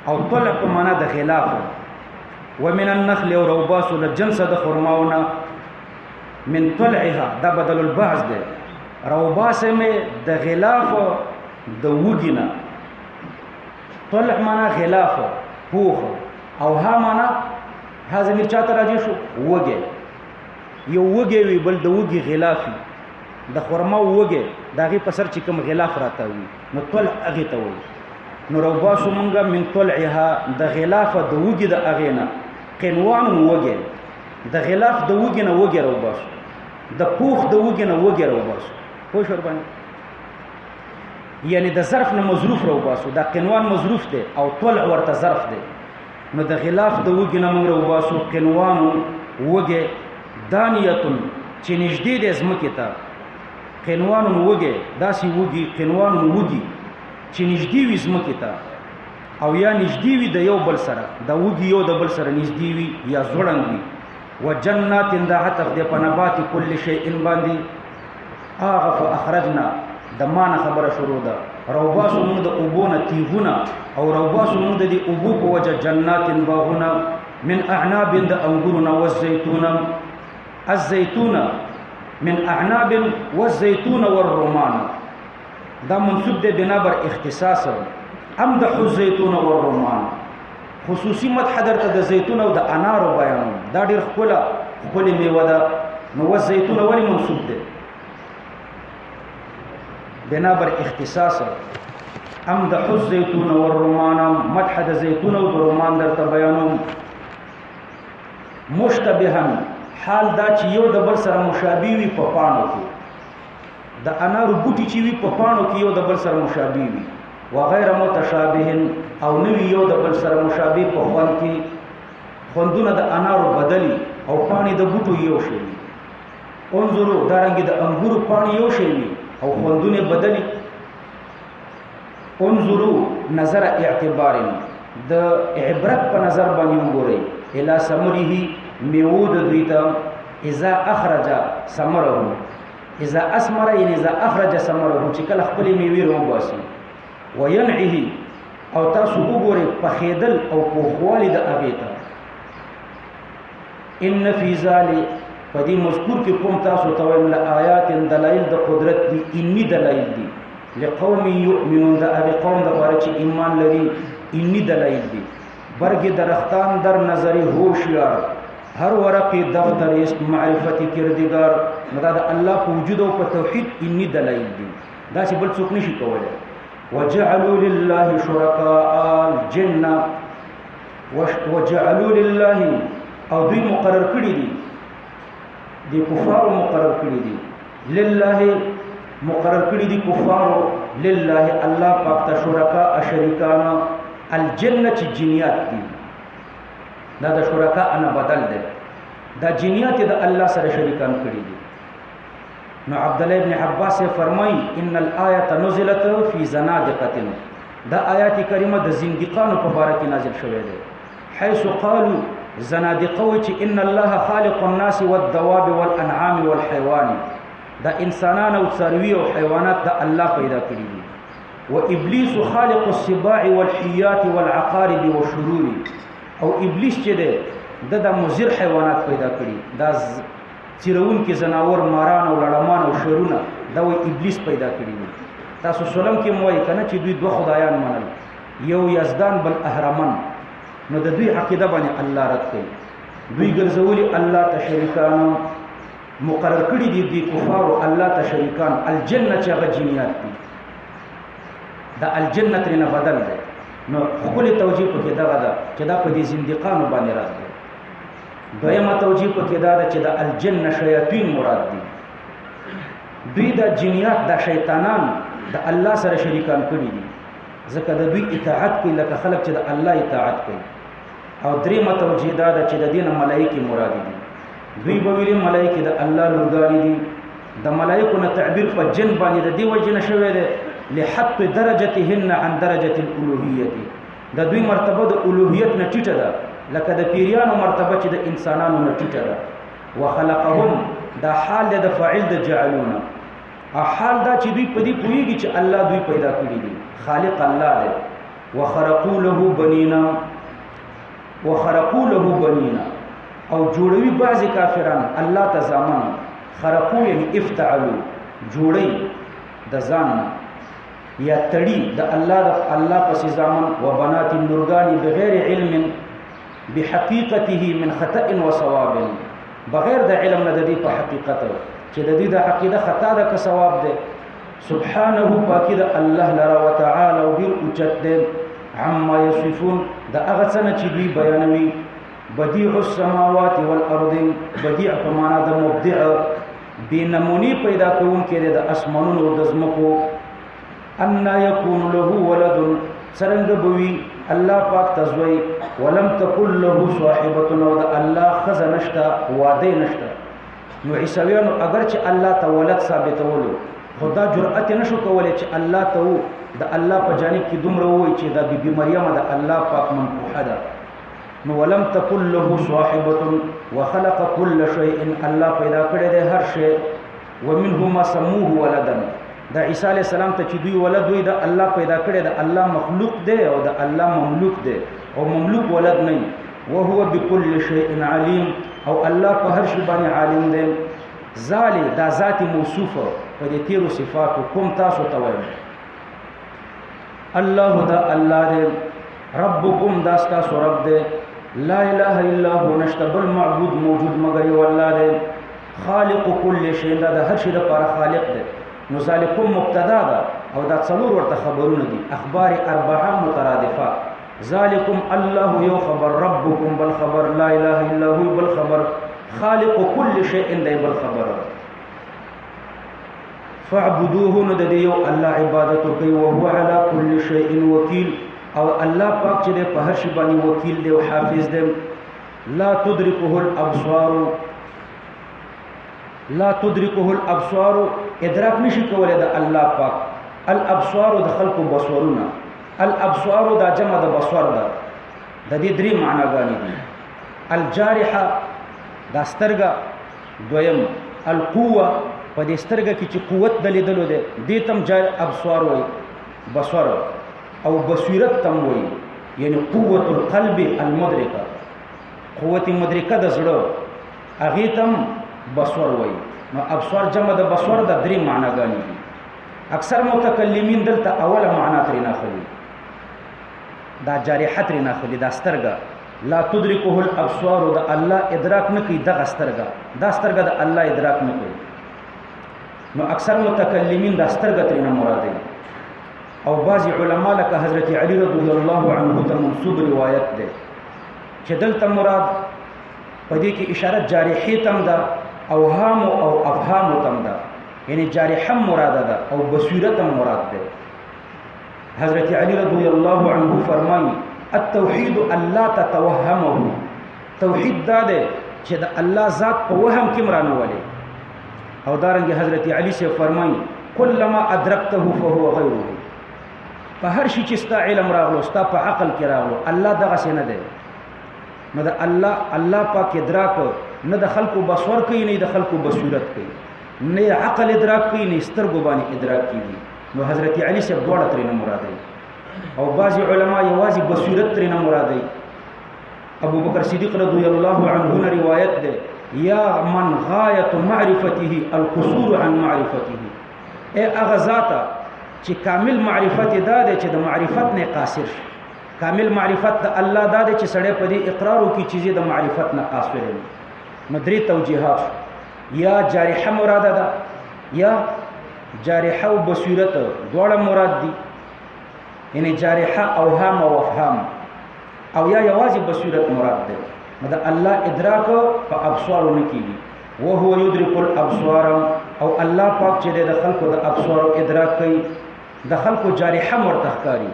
او طلع په معنا د خلاف ومن النخل او روباسو د جنس د خرماونا من طلعها دا بدل البعض ده روباسه میں د غلاف د وګینا طلع معنا غلاف پوخ او ها معنا ها زمير چاته راځي شو وګه یو وګه وی بل د وګي غلافي د خرما وګه داغه په سر چې کوم غلاف راته وي نو طلع اغه ته وي نو روباسو مونږه من طلعها د غلاف د وګي د اغینا قنوان وګه د غلاف د وګي نه وګه روباسو د پوخ د وګي نه وګه روباسو خو شور باندې یعنی د ظرف نه مظروف روباسو د قنوان مظروف دی او طلع ورته ظرف دی نو د غلاف د وګي نه مونږ روباسو قنوان وګه دانیه چې نږدې د ځمکې ته قنوان وږي داسې وږي قنوان وږي چې نږدې وي ځمکې ته او یا نږدې وي د یو بل سره د وږي یو د بل سره نږدې وي یا ځوړند وي وجنات د عطف د پنبات کل شیء باندې هغه فاخرجنا د مان خبره شروع ده روباسو موږ د اوبونه تیغونه او روباسو موږ د اوبو په وجه جنات باغونه من اعناب د انګورنا والزيتون الزيتون من اعناب والزيتون والرمان دا منسوب ده بنا بر اختصاص امدح الزيتون والرمان خصوصي مدح درته د زيتون او د انار بیان دا ډیر خپل میوه ده نو والزيتون ولی منسوب ده بنا بر اختصاص امدح الزيتون والرمان مدح د زيتون او د رمان درته بیانوم مشتبها حال دا چې یو د بل سره مشابه وي په پانو کې د انارو بوټي چې وي په پانو کې یو د بل سره مشابه وي وغیر متشابه او نوی یو د بل سره مشابه په خوند کې خوندونه د انارو بدلی او پانی د بوټو یو شی وي انظروا دارنګه د انګورو پانی یو شی وي او خوندونه بدلی انظروا نظر اعتبار د عبرت په نظر باندې وګورئ الی ثمره میود دویتا اذا اخرج ثمره اذا اسمر یعنی اذا اخرج ثمره چې کله خپل میوه روباسي وينعه او تاسو وګورئ په خیدل او په خوالي د اغیتا ان فی ذلک پدې مذکور کې کوم تاسو ته ویل آیات دلایل د قدرت دي انی دلایل دي لقوم یؤمنون د هغه قوم د لپاره چې ایمان لري انی دلایل دي برګ درختان در نظری هوشیار هر ورقی دفتر است معرفتی کردگار مدا د الله په وجود او په توحید انی دلایل دي دا چې بل څوک نشي کولای وجعلوا لله شرکاء الجن وجعلوا لله او دوی مقرر کړی دي د کفار مقرر کړی دي لله مقرر کړی دي کفار لله الله پاک ته شرکاء شریکان الجنه جنیات دي دا د شرکا انا بدل ده دا جنیات د الله سره شریکان کړی دي نو عبد الله ابن عباس فرمای ان الايه نزلت فی زنادقه دا آیات کریمه د زندقانو په باره کې نازل شوې ده حيث قالوا زنادقه چې ان الله خالق الناس والدواب والانعام والحيوان دا انسانان او څاروي او حیوانات د الله پیدا کړی دي وابلیس خالق السباع والحيات والعقارب والشرور او ابلیس چې ده د مضر حیوانات پیدا کړي دا چیرون کې زناور ماران او لړمان او شرونه دا وی ابلیس پیدا کړي تاسو سلام کې موای کنه چې دوی دوه خدایان منل یو یزدان بل اهرمن نو د دوی عقیده باندې الله رد کړي دوی ګرځولي الله تشریکان مقرر کړي دي د کفارو الله تشریکان الجنه چې هغه جنیات دي دا الجنه ترنه بدل ده نو خپل توجیه پکې دا ده چې دا په دې زندقانو باندې راځي دویمه توجیه پکې دا ده چې دا الجنه شیاطین مراد دي دوی دا جنیات دا شیطانان د الله سره شریکان کړي دي ځکه د دوی اطاعت کوي لکه خلک چې د الله اطاعت کوي او دریمه توجیه دا ده چې د دین ملائکه مراد دي دوی به ویلي ملائکه د الله لورګانی دي د ملائکو نه تعبیر په جن باندې د دی وجنه شوی ده لحط درجتهن عن درجه الالوهیت د دوی مرتبه د الوهیت نه ټیټه ده لکه د پیریانو مرتبه چې د انسانانو نه ټیټه ده وخلقهم دا حال د فاعل د جعلون حال دا چې دوی په دې پوهیږي چې الله دوی پیدا کړی دي خالق الله دی وخرقوا له بنینا او جوړوي بعضی کافران الله تزامن خرقوا یعنی افتعلوا جوړي د ځان یا تړي د الله پس زامن و بنات النورګانی بغیر علم بحقیقته من خطأ و صواب بغیر د علم نه د دې په حقیقت چې د دې د عقیده خطا ده که ثواب ده سبحانه پاکی د الله لرا وتعالى او ډیر اوچت ده عما یصفون د هغه څه چې دوی بیانوي بدیع السماوات والارض بدیع په معنا د مبدع بنمونی پیدا کوونکی د اسمانونو او د ځمکو ان یکون له ولد څنګه بوي الله پاک تزوی ولم تکن له صاحبه او د الله خزنشتا واده نشتا نو عیسویانو اگر چې الله ته ولد ثابتولو خدا جرأت نشو کولای چې الله ته د الله په جانب کې دومره وایي چې دا بیبي مریم د الله پاک منقوحه ده. نو ولم تکن له صاحبه وخلق كل شيء، الله پیدا کړی دی هر شی، ومنه ما سموه ولدا، دا عیسی علیہ السلام ته چې دوی ولد وي دا الله پیدا کړی دی، الله مخلوق دی او دا الله مملوک دی او مملوک ولد نه، وهو بكل شيء عليم، او الله په هر شی باندې عالم دی. ذالی دا ذات موصوفه په دې تیرو صفاتو کوم تاسو ته وایم. الله دا الله دی، ربکم دا ستاسو رب دی، لا اله الا هو، نشته بل معبود موجود مگر یو الله دی، خالق كل شيء، دا د هر شي لپاره خالق دی. نو ذالکم مبتدا ده او دا څلور ورته خبرونه دي، اخبار اربعه مترادفه. ذالکم الله یو خبر، ربکم بل خبر، لا اله الا هو بل خبر، خالق كل شيء دی بل خبر. فاعبدوه، نو د یو الله عبادت کوي، او هو على كل شيء وکیل، او الله پاک چې په هر شي باندې وکیل دی او حافظ دی. لا تدركه الابصار، لا تدركه الابصار، ادراک نشي کولای د الله پاک. الابصار د خلق بصورونه، الابصار دا جمع د بصور ده، د دې درې معناګانې دي. الجارحه دا سترګه، دویم القوه په دې سترګه کې چې قوت د لیدلو ده دې تم جار ابصار وایي، بصور، او بصیرت تم وایي، یعنی قوت القلب المدرکه، قوت مدرکه د زړه هغه تم بصور وایي. نو ابصار جمع د بصور د درې معناګانې دي. اکثر متکلمین دلته اوله معنا ترې ناخلي، دا جارحه ترې ناخلي، دا سترګه لا تدركه الابصار، د الله ادراک نه کوي دغه سترګه، دا سترګه د الله ادراک نه کوي. نو اکثر متکلمین دا سترګه ترې نه مراد دي، او بعض علما لکه حضرت علی رضی الله عنه ته منسوب روایت ده چې دلته مراد په دې کې اشاره جارحه تم ده، اوهام او افهام تم ده، یعنی جارحه مراد ده او بصیرت مراد ده. حضرت علی رضی الله عنه فرمایي التوحید الله تتوهمه، توحید دا ده چې د الله ذات په وهم کې مرانه ولې. او دارنګه حضرت علی سے فرمایي کلما ادرکته فهو غیره، په هر شي چې ستا علم راغلو، ستا په عقل کې راغلو، الله دغه څه نه دی. نو د الله پاک ادراک نه د خلقو بصور کوي، نه د خلقو بصیرت کوي، نه عقل ادراک کوي، نه سترګو باندې ادراک کوي. نو حضرت علی سے دواړه ترې نه مراد دي، او بعض علما یوازې بصیرت ترې نه مراد دي. ابو بکر صدیق رضی الله عنه روایت ده، یا من غایت معرفته القصور عن معرفته، اے هغه ذاته چې کامل معرفت دا ده چې د معرفت نه قاصر شي. کامل معرفت د الله دا ده چې سړی په دې اقرار وکړي چې د معرفت نه قاصر دی. نو درې توجیهات، یا جارحه مراد ده، یا جارحه او بصیرت دواړه مراد دي، یعنی جارحه اوهام او افهام، او یا یوازې بصیرت مراد ده. نو د الله ادراک په ابصار نه کیږي، وهو يدرك الابصار، او الله پاک چې د خلقو د ابصار ادراک کوي. د خلقو جارحه مرتخکاری،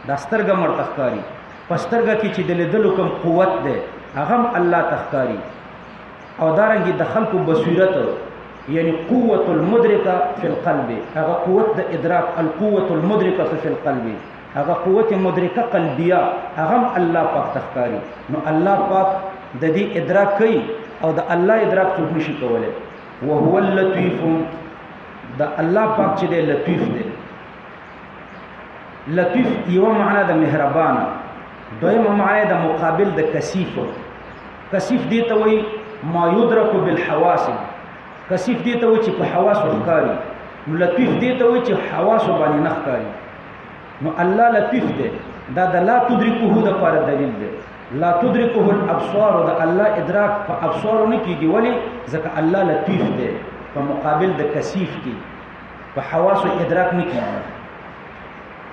دا سترګه مرتخکاری، پسترګه کې چې د لیدلو کوم قوت ده هغه الله تخکاری. او دارنګه د خلقو بصیرت، یعنی قوت المدرکه فی القلب، هغه قوت د ادراک، القوت المدرکه فی القلب، هغه قوت مدرکه قلبیه هغه الله پاک تخکاری. نو الله پاک د دې ادراک کوي، او د الله ادراک څوک نشي کولای. وهو اللطیف، د الله پاک چې دی لطیف دی. لطیف یو معنا د مهربانه، دویمه معنا د مقابل د کثیف. کثیف دی ته وایي ما یدرک بالحواس، کثیف دی ته وایي چې په حواس ښکاري. نو لطیف دی ته وایي چې حواس باندې نه ښکاري. نو الله لطیف دی، دا د لا تدرکه د لپاره دلیل دی. لا تدرکه الابصار، د الله ادراک په ابصار نه کیږي، ولی ځکه الله لطیف دی، په مقابل د کثیف کې په حواس ادراک نه کیږي.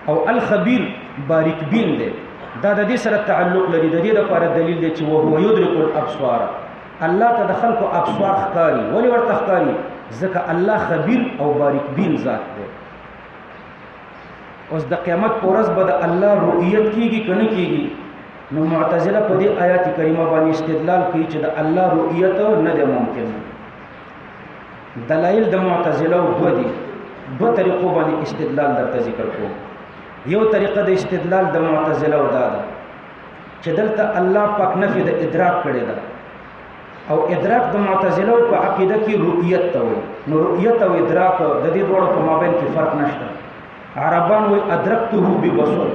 او الخبیر باریک بین دی، دا د دې سره تعلق لري، د دې لپاره دلیل دی چې وهو يدرك الابصار، الله ته د خلقو ابصار ښکاري. ولی ورته ښکاري؟ ځکه الله خبیر او باریک بین ذات دی. اوس د قیامت پر ورځ به د الله رؤیت کیږي که نه کیږي؟ نو معتزله په دې آیات کریمه باندې استدلال کوي چې د الله رؤیت نه دی ممکن، دلایل د معتزله دو دي، دو طریقو باندې استدلال درته ذکر کوم. یو طریقه د استدلال د معتزله دا ده چې دلته الله پاک نفي د ادراک کړی ده، او ادراک د معتزله په عقیده کې رؤیت ته وایي. نو رؤیت او ادراک د دې دوړو په مابین کې فرق نشته. عربان وایي ادرکته ببصر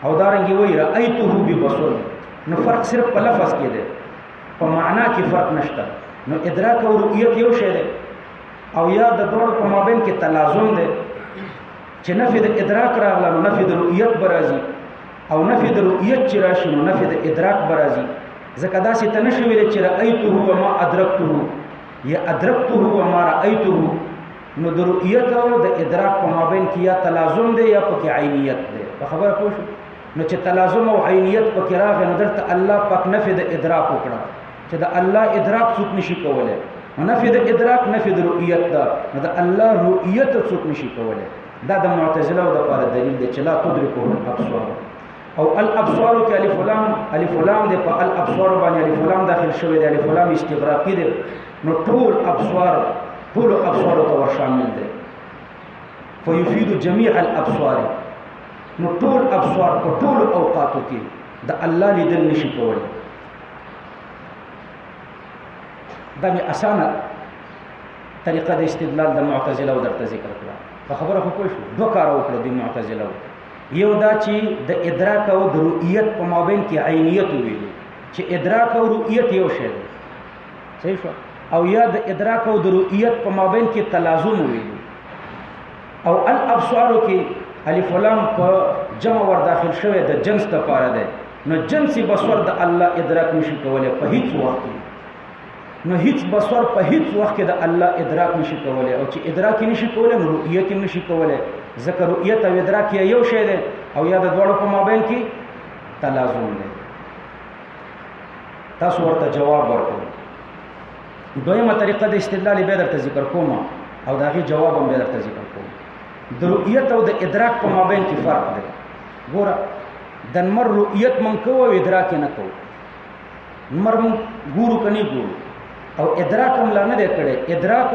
او دارنګي وایي رأیته ببصر. نو فرق صرف په لفظ کې دی، په معنا کې فرق نشته. نو ادراک او رؤیت یو شی دی، او یا د دوړو په مابین کې تلازم دی چې نفي د ادراک راغله نو نفي د رؤیت برازي، او نفي د رؤیت چې راشي نو نفي د ادراک برازي. ځکه داسې ته نشي ویلی چې رأیته وما ادرکته یا ادرکته وما رأیته. نو د رؤیت او د ادراک په مابین کې یا تلازم دی یا پکې عینیت دی. په خبره پوه شو؟ نو چې تلازم او عینیت پکې راغی نو دلته الله پاک نفي د ادراک وکړه چې د الله ادراک څوک نشي کولی. نو نفي د ادراک نفي د رؤیت ده، نو د الله رؤیت څوک نشي کولی. دا د معتزله د لپاره دلیل دی چې لا تدرکه الابصار. او الابصار کې الف لام دی، په الابصار باندې الف لام داخل شوی دی، الف لام استغراقی دی. نو ټول ابصار ته ور شامل دی. فیفید جميع الابصار. نو ټول ابصار په ټول اوقاتو کې د الله لیدل نشي کولی. دا می اسانه طریقه د استدلال د معتزله درته ذکر کړه. په خبره خو پوه شو؟ دوه کار وکړه د معتزله. یو دا چې د ادراک او د رؤیت په مابین کې عینیت ویلي چې ادراک او رؤیت یو شی دی، صحیح شو؟ او یا د ادراک او د رؤیت په مابین کې تلازم ویلي. او الابصار کې الف لام په جمع ور داخل شوی د جنس لپاره دی. نو جنس بصر د الله ادراک نشي کولای په هیڅ وخت. نو هیڅ بصر په هیڅ وخت کې د الله ادراک نشي کولای، او چې ادراک نشي کولای نو رؤیت نشي کولای. ذکر رؤیت او ادراک یو شی دی، او یا د دوړو په مابین کې تلازم دی. تاسو ورته جواب ورکړئ. دویمه طریقه د استدلال به درته ذکر کوم، او دا غي جواب هم به درته ذکر کوم. د رؤیت او د ادراک په مابین کې فرق دی. ګوره د نمر رؤیت من کوو او ادراک نه کوو. نمر من ګورو کني ګورو، او ادراک هم لا نه دی کړی. ادراک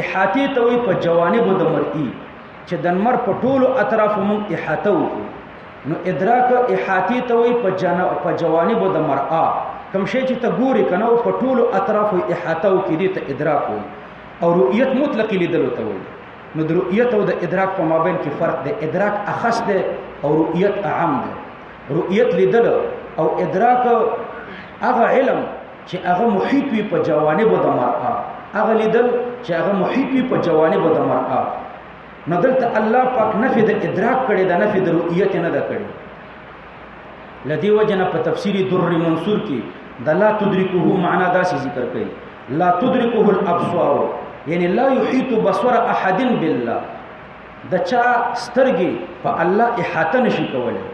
احاطه ته وي په جوانب د مرئی چې د نمر په ټولو اطرافو مون احاطه وکړو. نو ادراک احاطه ته وي په جوانب د مرآ. کوم شی چې ته ګوري کنه او په ټولو اطرافو احاطه وکړي دي ته ادراک وي. او رؤیت مطلق لیدل ته وي. نو د رؤیت او د ادراک په مابین کې فرق دی. ادراک اخص دی او رؤیت اعم دی. رؤیت لیدل او ادراک هغه علم چې هغه محیط وي په جوانب د مرآ، هغه لیدل چې هغه محیط وي په جوانب د مرآ. نو دلته الله پاک نفي د ادراک کړي دا نفي د رؤیت نه ده کړي. لدی وجنه په تفسیری در منصور کې د لا تدرکه معنا داسې ذکر کړي. لا تدرکه الابصار یعنی لا يحيط بصر احد بالله. د چا سترګې په الله احاطه نشي کولای.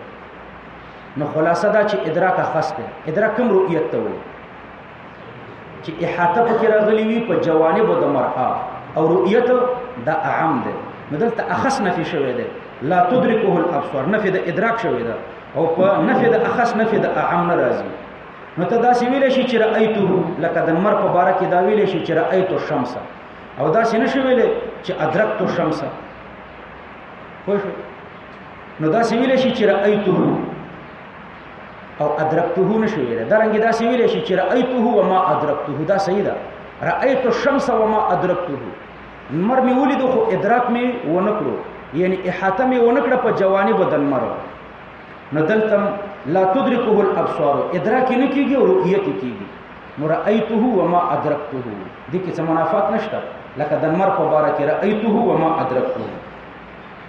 نو خلاصه دا چې ادراک خاص دی. ادراک کوم رؤیت ته وایي چې احاطه پکې راغلي وي په جوانب د مرآ، او رؤیت دا اعم دی. نو دلته اخص نفي شوی دی. لا تدرکه الابصار نفي د ادراک شوی دی، او په نفي د اخص نفي د اعم ناراضي. نو ته داسې ویلی شي چې رأیته، لکه د نمر په باره کې دا ویلی شي چې رأیت الشمس، او داسې نشي ویلی چې ادرکت الشمس. پوه شو؟ نو داسې ویلی شي چې رأیته او ادرکته نشي ویلی. دارنګې داسې ویلی شي چې رأیته وما ادرکته. دا صحیح ده. رأیت الشمس وما ادرکته. نمر مې ولیدو خو ادراک مې ونه کړو، یعنی احاطه مې ونه کړه په جوانب د نمر. نو دلته لا تدرکه الابصار ادراک نه کیږي او رؤیت کیږي. نو رأیته وما ادرکته دې کې څه منافات نشته. لکه د نمر په باره کې رأیته وما ادرکته.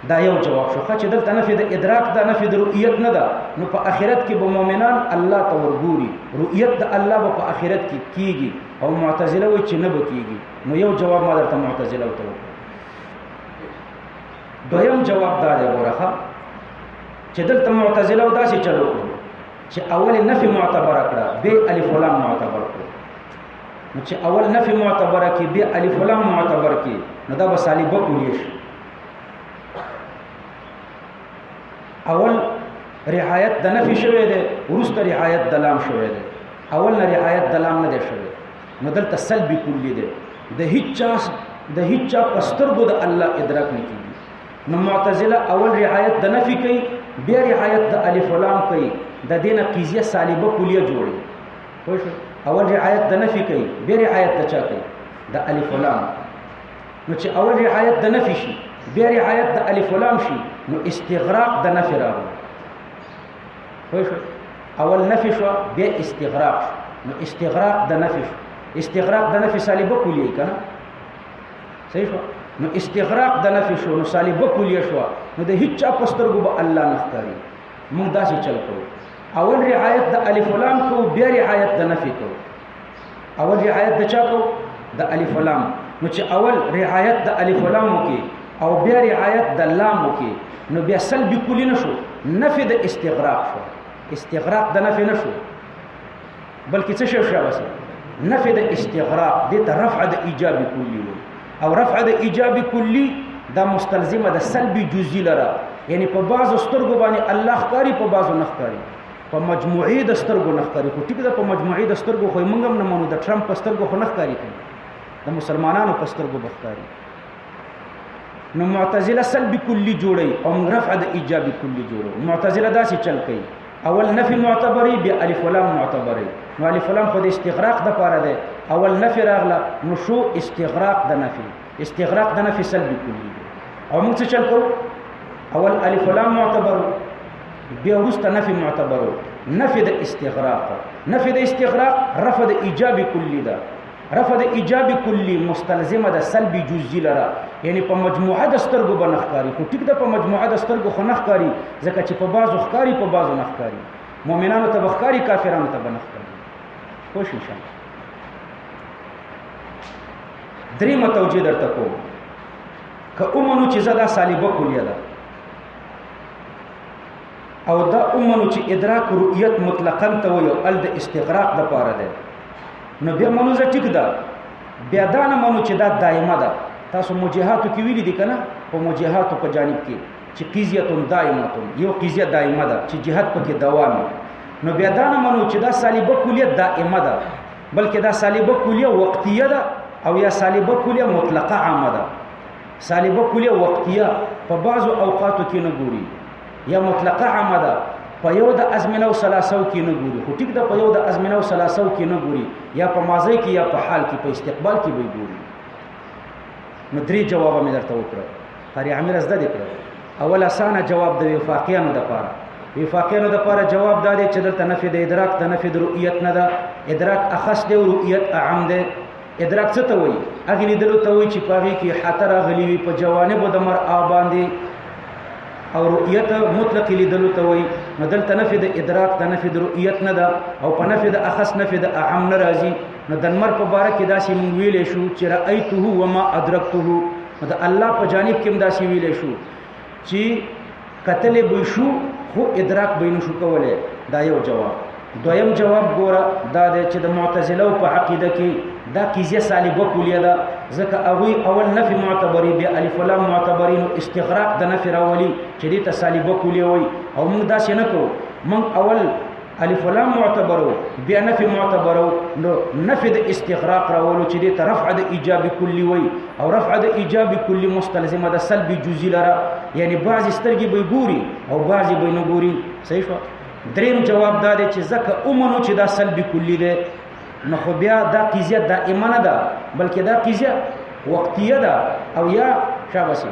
دا یو جواب شو. چې دلته نفي د ادراک دا نفي د رؤیت نه ده. نو په آخرت کې به مؤمنان الله ته ورګوري، رؤیت د الله به په آخرت کې کیږي. او معتزله وایي چې نه به کیږي. نو یو جواب ما درته معتزله ته وکړ. دویم جواب دا دی ورخه چې دلته معتزله داسې چلو کړو چې اول نفي معتبر کړه به الف لام معتبر کړه. نو چې اول نفي معتبر کې به الف لام معتبر کې نو دا به سالبه کولی شي. اول رعایت د نفي شوی دی، ورسته رعایت د لام شوی دی. اول نه رعایت د لام نه دی شوی. نو دلته سلبي کلی دی. د هیڅ چا د هیڅ چا پسترګو د الله ادراک نه کیږي. نو معتزله اول رعایت د نفي کوي، بیا رعایت د الف لام کوي، د دینه قضیه سالبه کلیه جوړي. خو اول رعایت د نفي کوي، بیا رعایت د چا کوي؟ د الف لام. نو چې اول رعایت د نفي شي بیا رعایت د الف لام شي، نو استغراق د نفي راغلی. خو اول نفي شو بیا استغراق شو، نو استغراق د نفي شو. استغراق د نفي سالبه کلیه کنه، صحیح شو. نو استغراق د نفي شو، نو سالبه کلیه شو، نو د هیڅ چا پسترګو به الله نه ښکاري. موږ داسې چل کوو، اول رعایت د الف لام کوو، بیا رعایت د نفي کوو. اول رعایت د چا کوو؟ د الف لام. نو چې اول رعایت د الف لام وکي او بیا رعایت د لام وکي، نو بیا سلبي کلی نشو، نفي د استغراق شو. استغراق د نفي نشو، بلکې څه شو؟ بس نفي د استغراق، دې ته رفع د ایجاب کلی وي. او رفع د ایجاب کلی دا مستلزمه د سلبي جزئی لره، یعنی په بعضو سترګو باندې الله ښکاري، په بعضو نه ښکاري. په مجموعي د سترګو نه ښکاري. خو ټیک ده، په مجموعي د سترګو خو موږ هم نه منو، د ټرمپ په سترګو خو نه ښکاري کوي، د مسلمانانو په سترګو به ښکاري. نو معتزله سلبي کلی جوړي او رفع د ایجاب کلی جوړو. معتزله داسې چل کوي، اول نفي معتبري، بیا الف لام معتبري. نو الف لام خو د استغراق د پاره ده، اول نفي راغله، نو شو استغراق د نفي. استغراق د نفي سلبي کلی. او موږ څه چل کوو؟ اول الف لام معتبر، بیا وروسته نفي معتبرو. نفي د استغراق، نفي د استغراق رفع د ایجاب کلی ده. رفع د ایجاب کلی مستلزمه د سلبي جزئی لره، یعنی په مجموعه د سترګو به نه ښکاري. خو ټیک ده، په مجموعه د سترګو خو نه ښکاري، ځکه چې په بعضو ښکاري، په بعضو نه ښکاري. مؤمنانو ته به ښکاري، کافرانو ته به نه ښکاري. خوش انشاء درېمه توجیه درته کوم. که ومنو چې زه دا سالبه کلیه ده او دا ومنو چې ادراک رؤیت مطلقاً ته وایي او ال د استغراق دپاره دی، نو بیا منو زه ټیک ده. بیا دا نه منو چې دا دایمه ده. تاسو موجهاتو کې ویلي دي که نه؟ په موجهاتو په جانب کې چې قضیه دایمه، یو قضیه دایمه ده چې جهت پکې دوام. نو بیا دا نه منو چې دا سالبه کلیه دائمه ده، بلکې دا سالبه کلیه وقتیه ده، او یا سالبه کلیه مطلقه عامه ده. سالبه کلیه وقتیه په بعضو اوقاتو کې نه ګوري، یا مطلقه عامه ده په یو د ازمنه او ثلاثو کې نه ګوري. خو ټیک ده، په یو د ازمنه او ثلاثو کې نه ګوري، یا په ماضی کې، یا په حال کې، په استقبال کې به ګوري. نو درې جواب مې درته وکړه، قاری عامر زده دې کړه. اول اسانه جواب د وفاقیانو دپاره. وفاقیانو دپاره جواب دا دی چې دلته نفي د ادراک د نفي د رؤیت نه ده. ادراک اخص دی او رؤیت اعم دی. ادراک څه ته وایي؟ هغې لیدلو ته وایي چې په هغې کې احاطه راغلي وي په جوانبو د مرعا باندې، او رؤیت مطلق لیدلو ته وایي. نو دلته نفي د ادراک د نفي د رؤیت نه ده، او په نفي د اخص نفي د اعم نه راځي. نو د لمر په باره کې داسې مونږ ویلی شو چې رأیته وما ادرکته. نو د الله په جانب کې هم داسې ویلی شو چې کتلی به شو خو ادراک به نه شو کولی. دا یو جواب. دویم جواب ګوره دا دی چې د معتزلو په عقیده کې دا قضیه سالبه کلیه ده، ځکه هغوی اول نفي معتبري، بیا الف لام معتبري، نو استغراق د نفي راولي چې دې ته سالبه کلیه وایي. او موږ داسې نه کوو، موږ اول الف لام معتبرو، بیا نفي معتبرو، نو نفي د استغراق راولو چې دې ته رفع د ایجاب کلی وایي. او رفع د ایجاب کلی مستلزمه د سلبي جزئی لره، یعنی بعضې سترګې به ګوري او بعضې به نه ګوري. صحیح شو؟ دریم جواب دا دی چې ځکه ومنو چې دا سلبي کلی دی، نو خو بیا دا قضیه دائمه نه ده، بلکې دا قضیه وقتیه ده، او یا شابسي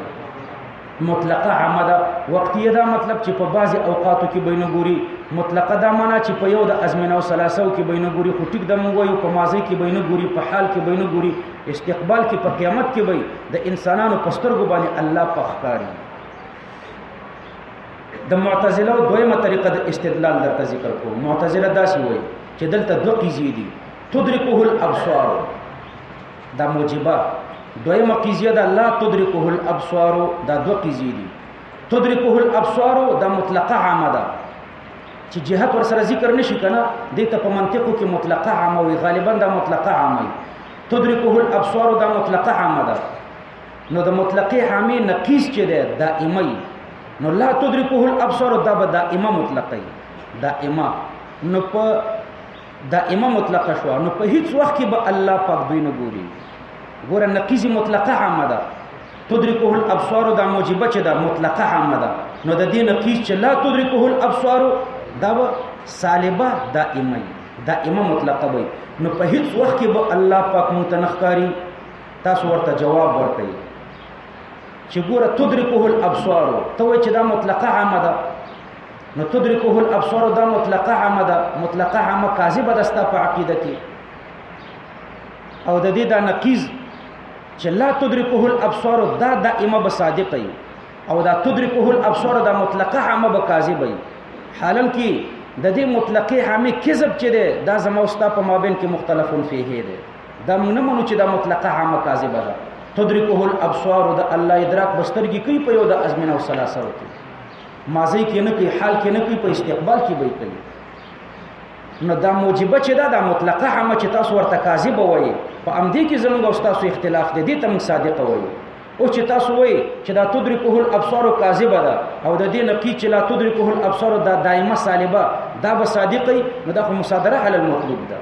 مطلقه عامه ده. وقتیه دا مطلب چې په بعضې اوقاتو کې به نه ګوري. مطلقه دا معنا چې په یو د ازمنه او ثلاثو کې به نه ګوري. خو ټیک ده، موږ وایو په ماضي کې به نه ګوري، په حال کې به نه ګوري، استقبال کې، په قیامت کې به د انسانانو په سترګو باندې الله په ښکاري. د معتزله دویمه طریقه د استدلال درته ذکر کوم. معتزله داسې وایي چې دلته دوه قضیې دي. تدرکه الابصار، دا موجبه. دویمه قضیه ده لا تدرکه الابصار، دا دوه قضیې دي. تدرکه الابصار دا مطلقه عامه ده چې جهت ورسره ذکر نشي کنه، دې ته په منطقو کې مطلقه عامه وي، غالبا دا مطلقه عامه. تدرکه الابصار دا مطلقه عامه ده. نو د مطلقه عامه نقیص چې ده دائمه، نو لا تدرکه الابصار دا به دائمه مطلقه دائمه. نو په دائمه مطلقه شو، نو په هیڅ وخت کې به الله پاک دوی نه ګوري. ګوره نقیض مطلقه عامه ده، تدرکه الابصار دا موجبه چې دا مطلقه عامه ده، نو د دې نقیض چې لا تدرکه الابصار دا به سالبه دائمه مطلقه وي. نو په هیڅ وخت کې به الله پاک مونږ ته نه ښکاري. تاسو ورته جواب ورکړئ چې ګوره تدرکه الابصار ته وایي چې دا مطلقه عامه ده، نو تدرکه الابصار دا مطلقه عامه ده، مطلقه عامه کاذبه ده ستا په عقیده کې. او د دې دا نقیض چې لا تدرکه الابصار دا دائمه به صادقه وي، او دا تدرکه الابصار دا مطلقه عامه به کاذبه وي. حالان کې د دې مطلقه عامه کذب چې ده دا زما او ستا په مابین کې مختلفون فيه ده. دا موږ نه منو چې دا مطلقه عامه کاذبه ده. تدرکه الابصار د الله ادراک بسترګي کوي په یو د ازمنه او سلاسل کې، ماضی کې نه کوي، حال کې نه کوي، په استقبال کې به کوي. نو دا موجبه چې دا مطلقه عامه چې تاسو ورته کاذب وایي، په امدې کې زموږ او تاسو اختلاف دی، دې ته موږ صادق وایو. او چې تاسو وایي چې دا تدرکه الابصار کاذبه ده، او د دې نقیض چې لا تدرکه الابصار دا دائمه سالبه دا به صادقي، نو دا خو مصادره علی المطلوب ده.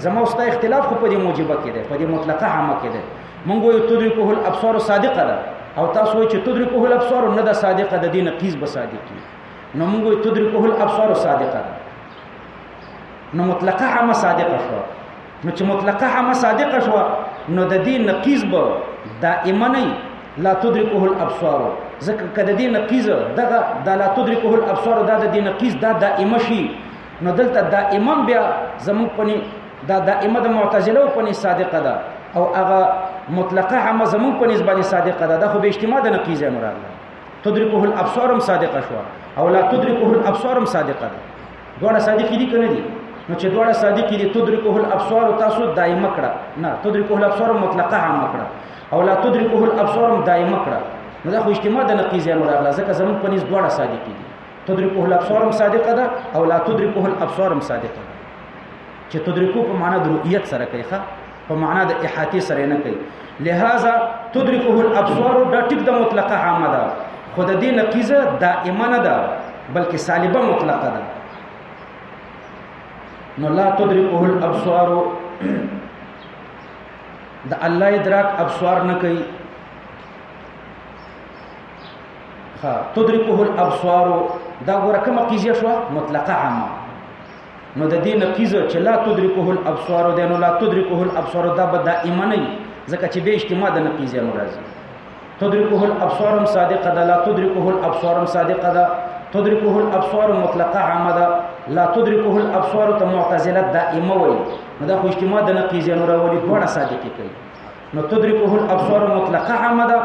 زموږ او تاسو اختلاف خو په دې موجبه کې ده، په دې مطلقه عامه کې ده. موږ وایو تدرکه الابصار صادقه ده، او تاسو وایي چې تدرکه الابصار نه ده صادقه، د دې نقیض به صادقي. نو موږ وایو تدرکه الابصار صادقه ده، نو مطلقه عامه صادقه شو. نو چې مطلقه عامه صادقه شو، نو د دې نقیض به دائما نه لا تدرکه الابصار. ځکه کله دې نقیض دغه د لا تدرکه الابصار دا د دې نقیض دا دائمه شي، نو دلته دائما بیا زموږ پني دا دائمه د معتزله پني صادقه ده، او هغه مطلقه عامه زموږ پني ځبانه صادقه ده. دا خو به اجتماع د نقیض نه راغله. تدرکه الابصار هم صادقه شو، او لا تدرکه الابصار هم صادقه ده. دوه صادق دي کنه دي؟ نو چې دوه صادق دي، تدرکه الابصار تاسو دائمه کړه، نه تدرکه الابصار مطلقه عامه کړه، او لا تدرکه الابصار دائمه کړه. نو دا خو اجتماع د نقیض نه راغله، ځکه زمون په نس دوه صادق دي. تدرکه الابصار صادقه ده، او لا تدرکه الابصار صادقه ده. چې تدرکو په معنا د رؤیت سره کوي، ښه په معنا د احاطه سره نه کوي. لہذا تدرکه الابصار دا ټیک د مطلقه عامه ده، خو د دې نقیض دائمه نه ده، بلکې سالبه مطلقه ده. نو لا تدرکه الابصار د الله ادراک ابصار نه کوي. ها تدرکه الابصار دا ګوره کومه قضیه شو؟ مطلقه عامه. نو د دې نقیض چې لا تدرکه الابصار ده، نو لا تدرکه الابصار دا به دائما نه، ځکه چې به اجتماع د نقیض نه راځي. تدرکه الابصار صادقه ده، لا تدرکه الابصار صادقه ده. تدرکه الابصار مطلقه عامه ده، لا تدرکه الابصار ته معتزله دائمه وایي. نو دا خو اجتماع د نقیض نه راولي، دوه صادقي کوي. نو تدرکه الابصار مطلقه عامه ده،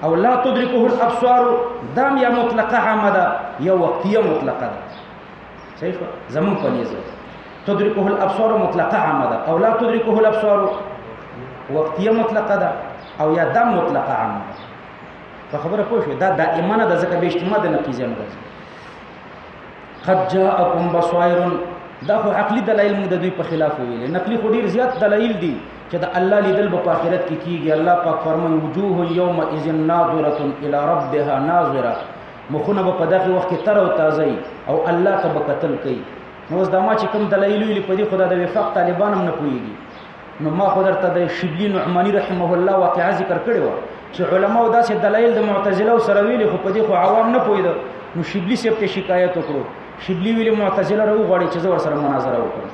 او لا تدرکه الابصار دام یا مطلقه عامه ده یا وقتیه مطلقه ده. صحیح شو؟ زمون په نيزه تدرکه الابصار مطلقه عامه ده، او لا تدرکه الابصار وقتیه مطلقه ده، او یا دام مطلقه عامه ده. په خبره پوه شو؟ دا دائما نه ده، ځکه به اجتماع د نقیض نه راځي. قد جاءكم بصائر دا خو عقلی دلایل موږ د دوی په خلاف ویل. نقلی خو ډیر زیات دلایل دي چې د الله لیدل په آخرت کې کیږي. الله پاک فرمایي وجوه یومئذ ناظره الى ربها ناظره، مخونه په دغه وخت کې تر او تازه او الله ته بکتل کوي. نو اوس دا ما چې کوم دلایل ویل په دې خدا د وفاق طالبان هم نه پوهیږي. نو ما خو درته د شبلی نعمانی رحمه الله واقعا ذکر کړی و چې علماء داسې دلایل د معتزله سره ویلي، خو په دې خو عوام نه پوهیدل. نو شبلی صاحب ته شکایت وکړو، شبلی ویلي معتزله راو غواړي چې زه ورسره مناظره وکړم.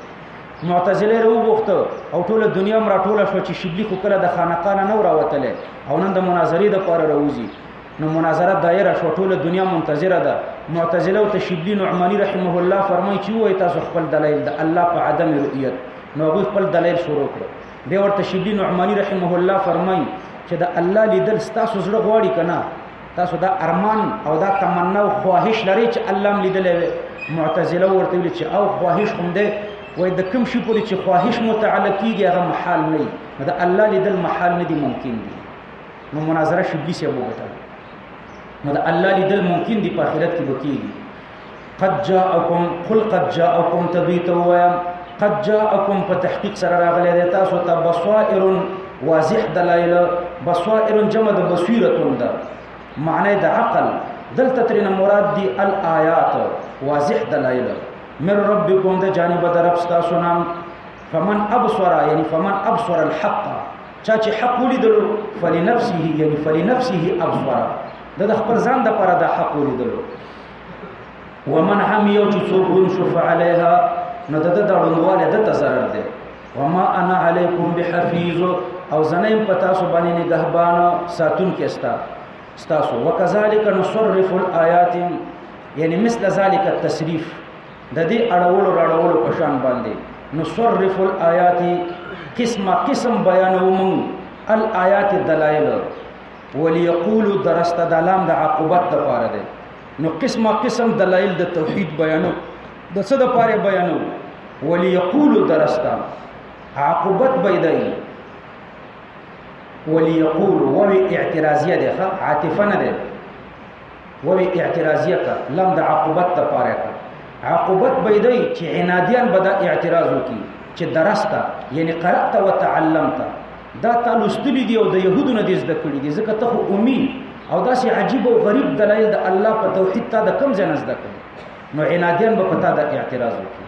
معتزله راو غوښته او ټوله دنیا م راټوله شو چې شبلی خو کله د خانقاه نه راوتله او نن د مناظرې د پاره راوځي. نو مناظره دایره شو، ټوله دنیا منتظره ده. معتزله او شبلی نعمانی رحمه الله فرمایي چې وای تاسو خپل دلایل د الله په عدم رؤیت، نو هغه خپل دلایل شروع کړ. به ورته شبلی نعمانی رحمه الله فرمایي چې د الله لیدل ستاسو زړه غواړي کنه، تاسو دا ارمان او دا تمنا او خواهش لري چې الله لیدلې. معتزله ورته ویل چې او خواهش هم ده، وای د کوم شي پورې چې خواهش متعلق کیږي هغه محال نه دی، دا الله لیدل محال نه دی، ممکن دی. نو مناظره شبلی سي وګټه، نو دا الله لیدل ممکن دی، په آخرت کې وکیږي. قد جاءكم قل قد جاءكم تبيتوا قد جاءكم په تحقیق سره راغلی دی تاسو ته بصائر واضح دلایل. بصائر جمع د بصیرتون ده، معنی د عقل. دلته ترنه مراد دی الآیات واضح دلایل من ربکم د جانب د رب تاسو نام. فمن ابصر یعنی فمن ابصر الحق، چا چې حق ولیدلو فلنفسه یعنی فلنفسه ابصر د خپل ځان د پاره د حق ولیدلو ومن هم یو چې څوک ونشف علیها نو د دړندواله د ضرر ده وما انا علیکم بحفیظ او زنیم پتا سو باندې نگهبان ساتون کې استاسو وکذالک نصرف الآیات یعنی مثل ذلك التصریف د دې اړولو په شان باندې نصرف الآیات قسم بیانوم الآیات دلائل وليقولوا درست دلام د عقوبت د پاره ده نو قسم دلائل د توحید بیانو د څه د پاره بیانو وليقولوا درست عقوبت بيدای وليقولوا ووي اعتراضیه ده عاطفه نه ده ووي اعتراضیه کا لم د عقوبت د پاره کا عقوبت بيدای چې عنادیان بدا اعتراض وکي چې درسته یعنی قرأت وتعلمت دا تلستلی دی او د يهودو نه دې زده کړی دي ځکه ته امي او داسې عجیب او غریب دلایل د الله په توحید ته د کم ځای نه زده کړي نو عنادیان به پتا د اعتراض وکړي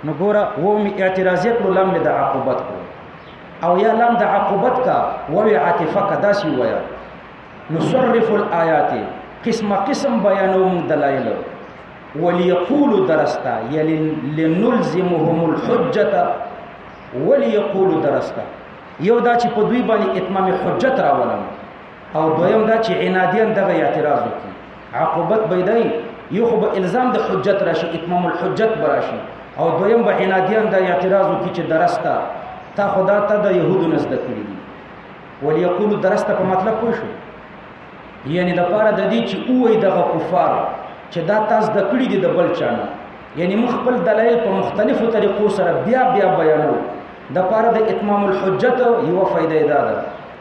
نو ګوره و می اعتراضیت کړو لام د عقوبت کړو او یا لام د عقوبت کا و عاطفه کا داسې ویا نصرف الآیات قسم بیانوم دلایل وليقولوا درستا یلی لنلزمهم الحجه وليقولوا درستا یو دا چې په دوی باندې اتمام حجت راولم او دویم دا چې عنادیان دغه اعتراض وکړي عقوبت بيدای یو خو به الزام د حجت راشي اتمام الحجت براشي او دویم به عنادیان د اعتراض وکړي چې درستا تا خدا ته د يهودو نزد کړی دي وليقولوا درستا په مطلب پوه شو یعنی د پاره د دې چې اوې دغه کفار چې دا تاسو د کړی دي د بل چانه یعنی مخبل دلایل په مختلفو طریقو سره بیا بیانو د پاره د اتمام الحجت یو فائدې ده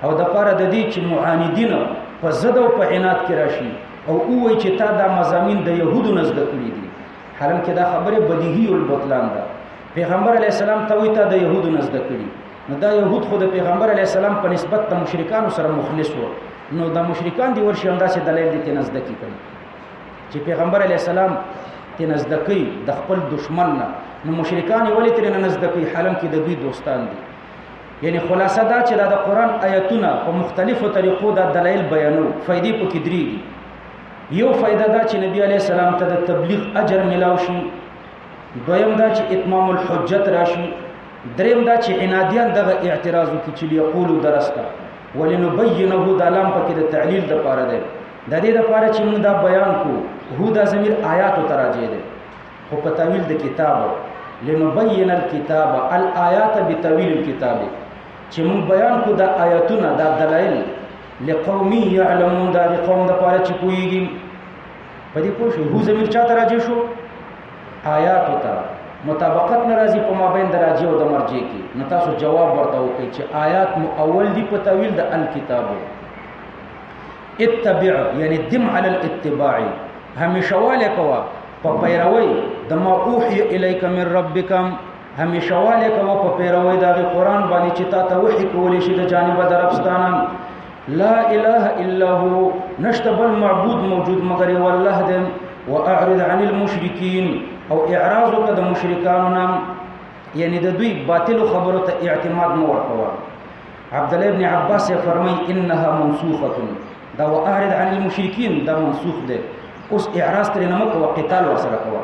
او د پاره د دې چې معاندین په زد او په عناد کې راشي او اوې چې تا دا مزامین د يهودو نزد کړی دي حالانکه دا خبره بدیهی البطلان ده پیغمبر علی السلام ته وی تا د يهودو نزد کړی نو دا يهود خو د پیغمبر علی السلام په نسبت د مشرکانو سره مخلص وو نو د مشرکان دی ورشي انداسه دلایل دي نزد کی کړي چې پیغمبر علی السلام ته نزد کوي د خپل دشمن نه نو مشرکان ولی تر نه نزد کوي حالانکه د دوی دوستان دي یعنی خلاصه دا چې د قران آیاتونه په مختلفو طریقو د دلایل بیانو فائدې پکې درې یو فائدہ دا چې نبی علی السلام ته د تبلیغ اجر ملاو شي دویم دا چې اتمام الحجت راشي دریم دا چې عنادیان دغه اعتراض وکړي چې یقولو درسته ولنبینه د لام پکې د تعلیل د پاره ده د دې لپاره چې موږ دا بیان کو هو دا ضمیر آیات او تراجه ده خو په تعویل د کتاب لنبین الكتاب الآیات بتاویل الكتاب چې موږ بیان کو دا آیاتونه دا دلایل لقوم يعلمون دا قوم د پاره چې پوېږي په دې پوه شو هو ضمیر چا تراجه شو آیات او ته مطابقت ناراضي په مابین دراجه او د مرجع کې نو تاسو جواب ورته وکړئ چې آیات مؤول دي په تعویل د الکتاب اتبع یعنی دم علی الاتباع همیشه واله کوا په پیروي د ما اوحي الیک من ربکم همیشه واله کوا په پیروي د قرآن باندې چې تا ته وحی کولې شي د جانب دربستانه لا اله الا هو نشتبل معبود موجود مگر والله دې واعرض عن المشرکین او اعراض وکړه د مشرکانو نام یعنی د دوی باطل خبرو ته اعتماد مو ورکوه عبد الله ابن عباس فرمای انها منسوخه دا واعرض عن المشرکین دا منسوخ ده اوس اعراض تر نه مکو قتال ورسره کوه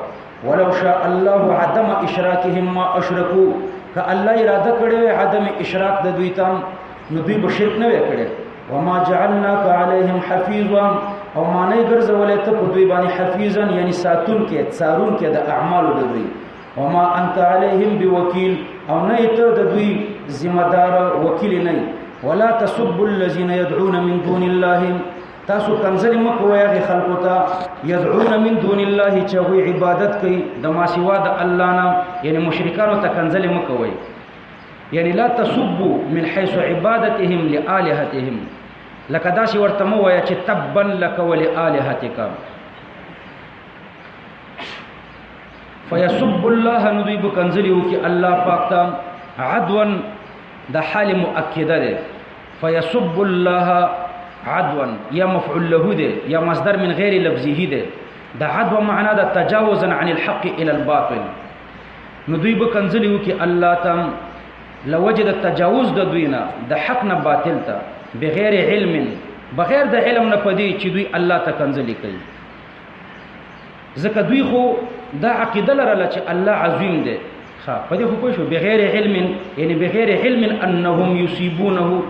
ولو شاء الله عدم اشراکهم ما اشركوا ک الله اراده کړي عدم اشراک د دوی تام نو دوی به شرک نه وکړي وما جعلناك عليهم حفيظا او معنی ګرځولې ته په دوی باندې حفیظا یعنی ساتون کې څارون کې د اعمالو د دوی وما انت عليهم بوکیل او نه ته د دوی ذمہ دار وکیل نه ولا تسبوا الذين يدعون من دون الله تاسو کنځل مکو یا خلقو ته يدعون من دون الله چې وی عبادت کوي د ما سوا د الله نه یعنی مشرکانو ته کنځل مکو یعنی لا تسبوا من حيث عبادتهم لآلهتهم لکه داسې ورته مو وایه چې تبا لک ولآلهتک فیسب الله نو دوی به کنځلي وکړي الله پاک ته عدوا د حال مؤکده ده فیسب الله عدوا یا مفعول له ده یا مصدر من غیر لفظه ده د عدوا معنا د تجاوزا عن الحق الى الباطل نو دوی به کنځلي وکړي الله ته لوجد تجاوز د دوی نه د حق نه باطل ته بغیر علم بغیر د علم نه پدې چې دوی الله ته کنځلې کوي ځکه دوی خو دا عقیده لرله چې الله عظیم دی پدې خو پوه شو بغیر علم یعنی بغیر علم انهم یصيبونه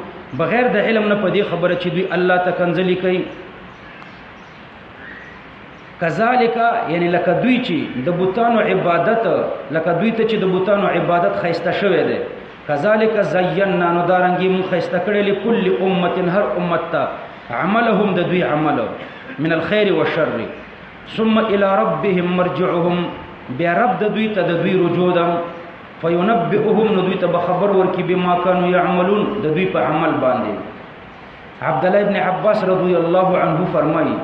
بغیر د علم نه پدې خبره چې دوی الله ته کنځلې کوي کذالک یعنی لکه دوی چې د بوتانو عبادت لکه دوی ته چې د بوتانو عبادت خیسته شوی دی کذالک زینا نو دارنګي مون خیسته کړل لكل امه هر امت ته عملهم د دوی عمل من الخير والشر ثم الى ربهم مرجعهم بیا رب د دوی ته د دوی رجوع ده فینبئهم نو دوی ته خبر ورکي بما كانوا يعملون د دوی په عمل باندې عبد الله ابن عباس رضی الله عنه فرمایي